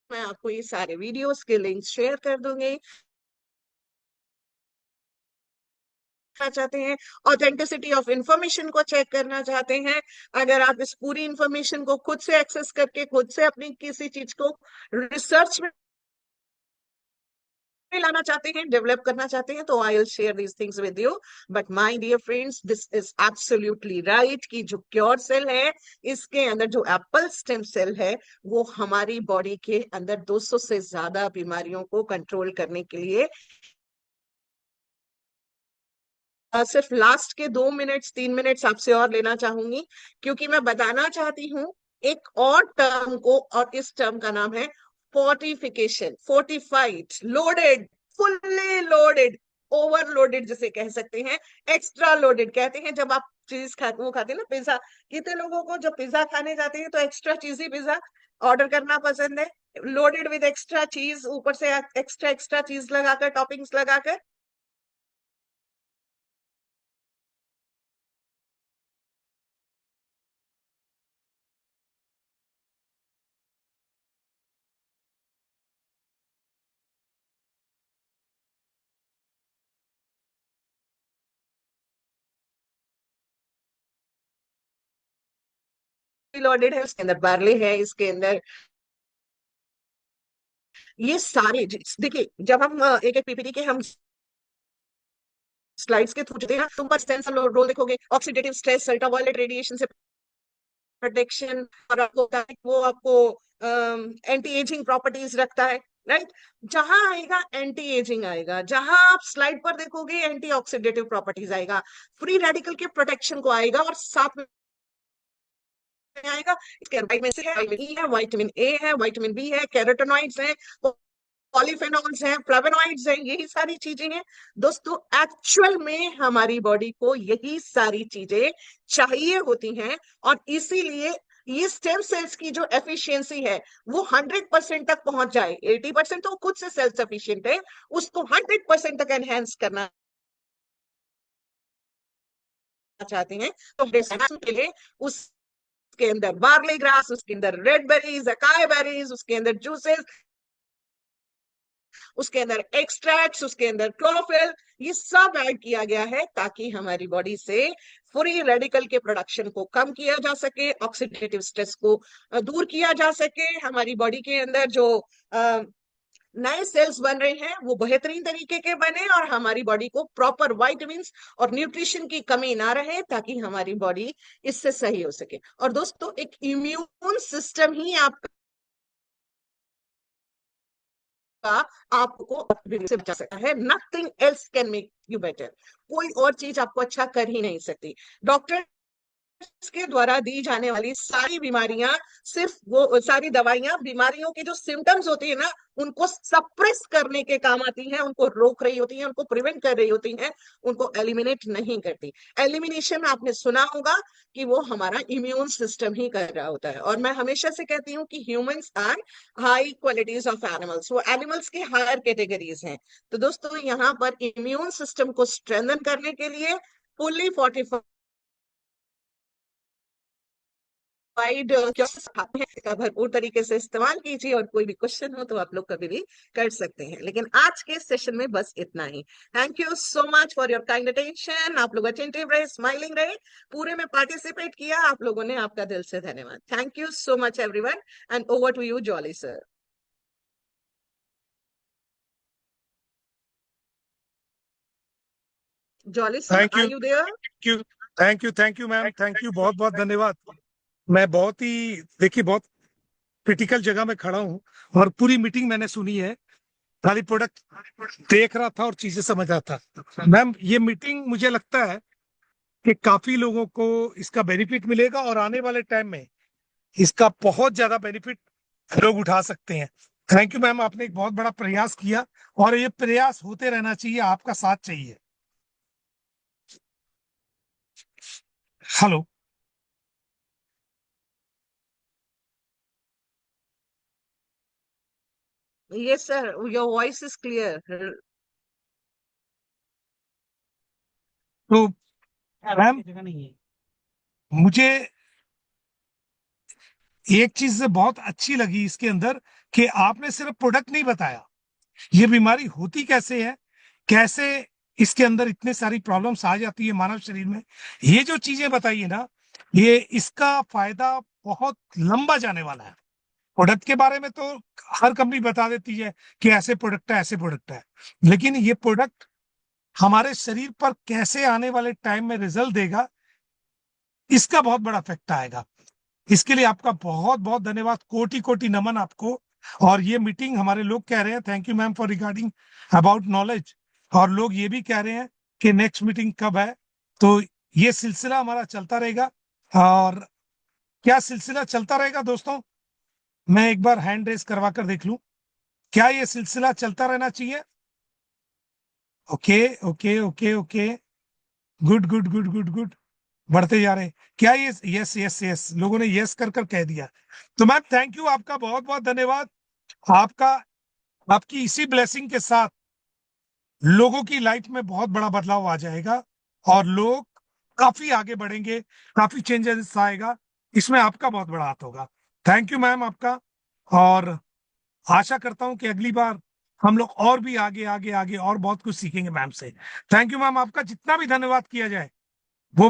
मैं आपको ये सारे वीडियोस के लिंक शेयर कर दूंगी। चाहते हैं ऑथेंटिसिटी ऑफ इंफॉर्मेशन को चेक करना चाहते हैं, अगर आप इस पूरी इंफॉर्मेशन को खुद से एक्सेस करके खुद से अपनी किसी चीज को रिसर्च में लाना चाहते हैं, डेवलप करना चाहते हैं, तो I will share these things with you. But my dear friends, this is absolutely right कि जो क्योर सेल है, इसके अंदर जो एप्पल स्टेम सेल है, वो हमारी बॉडी के अंदर 200 से ज्यादा बीमारियों को कंट्रोल करने के लिए सिर्फ लास्ट के 2 मिनट्स 3 मिनट्स आपसे और लेना चाहूंगी, क्योंकि मैं बताना चाहती हूँ एक और टर्म को, और इस टर्म का नाम है fortification, fortified, loaded, fully loaded, overloaded जिसे कह सकते हैं, एक्स्ट्रा लोडेड कहते हैं। जब आप चीज वो खाते हैं ना, पिज्जा, कितने लोगों को जब पिज्जा खाने जाते हैं तो एक्स्ट्रा चीजी पिज्जा ऑर्डर करना पसंद है, लोडेड विद एक्स्ट्रा चीज, ऊपर से एक्स्ट्रा एक्स्ट्रा चीज लगाकर, टॉपिंग्स लगाकर। लोडेड है, उसके अंदर बार्ले है, इसके अंदर ये सारे देखिए, जब हम एक एक पीपीटी के हम स्लाइड्स के थ्रू चलते हैं, तुम पर सेंसर रोल देखोगे, ऑक्सीडेटिव स्ट्रेस, अल्ट्रावायलेट रेडिएशन से प्रोटेक्शन, और आपको वो आपको एंटी एजिंग प्रॉपर्टीज रखता है, राइट। जहां आएगा एंटी एजिंग आएगा, जहां आप स्लाइड पर देखोगे एंटी ऑक्सीडेटिव प्रॉपर्टीज आएगा, फ्री रेडिकल के प्रोटेक्शन को आएगा, और साथ में आएगा इसके विटामिन सी है, विटामिन ई है, विटामिन ए है, विटामिन बी है, कैरोटेनॉइड्स हैं, पॉलीफेनॉल्स हैं, फ्लेवोनॉइड्स हैं, यही सारी चीजें हैं। दोस्तों एक्चुअल में हमारी बॉडी को यही सारी चीजें चाहिए होती हैं, और इसीलिए ये स्टेम सेल्स की जो एफिशिएंसी है वो 100% तक पहुंच जाए। 80% तो खुद से सेल्फ सफिशिएंट है, उसको 100% तक एनहेंस करना चाहते हैं, तो के लिए उसके अंदर बार्ली ग्रास, उसके अंदर रेड बेरीज, अकाई बेरीज, उसके अंदर जूसेस, उसके अंदर एक्सट्रैक्ट्स, उसके अंदर क्लोरोफिल, ये सब ऐड किया गया है ताकि हमारी बॉडी से फ्री रेडिकल के प्रोडक्शन को कम किया जा सके, ऑक्सीडेटिव स्ट्रेस को दूर किया जा सके, हमारी बॉडी के अंदर जो नए सेल्स बन रहे हैं वो बेहतरीन तरीके के बने, और हमारी बॉडी को प्रॉपर विटामिन्स और न्यूट्रिशन की कमी ना रहे, ताकि हमारी बॉडी इससे सही हो सके। और दोस्तों एक इम्यून सिस्टम ही आपको से बचा सकता है, nothing else can make you better. कोई और चीज आपको अच्छा कर ही नहीं सकती। डॉक्टर के द्वारा दी जाने वाली सारी बीमारियां, सिर्फ वो सारी दवाइयां बीमारियों के जो सिम्टम्स होती है ना उनको सप्रेस करने के काम आती हैं, उनको रोक रही होती हैं, उनको प्रिवेंट कर रही होती हैं, उनको एलिमिनेट नहीं करती। एलिमिनेशन आपने सुना होगा कि वो हमारा इम्यून सिस्टम ही कर रहा होता है। और मैं हमेशा से कहती हूँ कि humans are high qualities of animals, वो एनिमल्स की हायर कैटेगरीज हैं। तो दोस्तों यहाँ पर इम्यून सिस्टम को स्ट्रेंथन करने के लिए फुल्ली फोर्टिफाइड का भरपूर तरीके से इस्तेमाल कीजिए, और कोई भी क्वेश्चन हो तो आप लोग कभी भी कर सकते हैं। लेकिन आज के सेशन में बस इतना ही। Thank you so much for your kind attention. आप लोग अटेंटिव रहे, स्माइलिंग रहे, पूरे में पार्टिसिपेट किया आप लोगों ने, आपका दिल से धन्यवाद। Thank you so much everyone, and over to you Jolly sir. Jolly sir, thank are you, you there? Thank you ma'am, thank you, बहुत बहुत धन्यवाद। मैं बहुत ही, देखिए, बहुत क्रिटिकल जगह में खड़ा हूँ और पूरी मीटिंग मैंने सुनी है, खाली प्रोडक्ट देख रहा था और चीजें समझ रहा था। मैम ये मीटिंग मुझे लगता है कि काफी लोगों को इसका बेनिफिट मिलेगा, और आने वाले टाइम में इसका बहुत ज्यादा बेनिफिट लोग उठा सकते हैं। थैंक यू मैम, आपने एक बहुत बड़ा प्रयास किया, और ये प्रयास होते रहना चाहिए, आपका साथ चाहिए। Hello. Yes sir, your voice is clear. तो मैम मुझे एक चीज से बहुत अच्छी लगी इसके अंदर, कि आपने सिर्फ प्रोडक्ट नहीं बताया, ये बीमारी होती कैसे है, कैसे इसके अंदर इतने सारी प्रॉब्लम्स आ जाती है मानव शरीर में, ये जो चीजें बताई है ना, ये इसका फायदा बहुत लंबा जाने वाला है। प्रोडक्ट के बारे में तो हर कंपनी बता देती है कि ऐसे प्रोडक्ट है, ऐसे प्रोडक्ट है, लेकिन ये प्रोडक्ट हमारे शरीर पर कैसे आने वाले टाइम में रिजल्ट देगा, इसका बहुत बड़ा इफेक्ट आएगा। इसके लिए आपका बहुत बहुत धन्यवाद, कोटि कोटि नमन आपको। और ये मीटिंग हमारे लोग कह रहे हैं, thank you ma'am for regarding about knowledge, और लोग ये भी कह रहे हैं कि नेक्स्ट मीटिंग कब है। तो ये सिलसिला हमारा चलता रहेगा, और क्या सिलसिला चलता रहेगा दोस्तों? मैं एक बार हैंड रेस करवा कर देख लूं, क्या ये सिलसिला चलता रहना चाहिए? Okay okay okay okay, good good good good good, बढ़ते जा रहे हैं। क्या ये, यस यस यस, लोगों ने यस कर कर कह दिया। तो मैम थैंक यू, आपका बहुत बहुत धन्यवाद। आपका, आपकी इसी ब्लेसिंग के साथ लोगों की लाइफ में बहुत बड़ा बदलाव आ जाएगा, और लोग काफी आगे बढ़ेंगे, काफी चेंजेस आएगा, इसमें आपका बहुत बड़ा हाथ होगा। थैंक यू मैम आपका, और आशा करता हूं कि अगली बार हम लोग और भी आगे आगे आगे और बहुत कुछ सीखेंगे मैम से। थैंक यू मैम, आपका जितना भी धन्यवाद किया जाए वो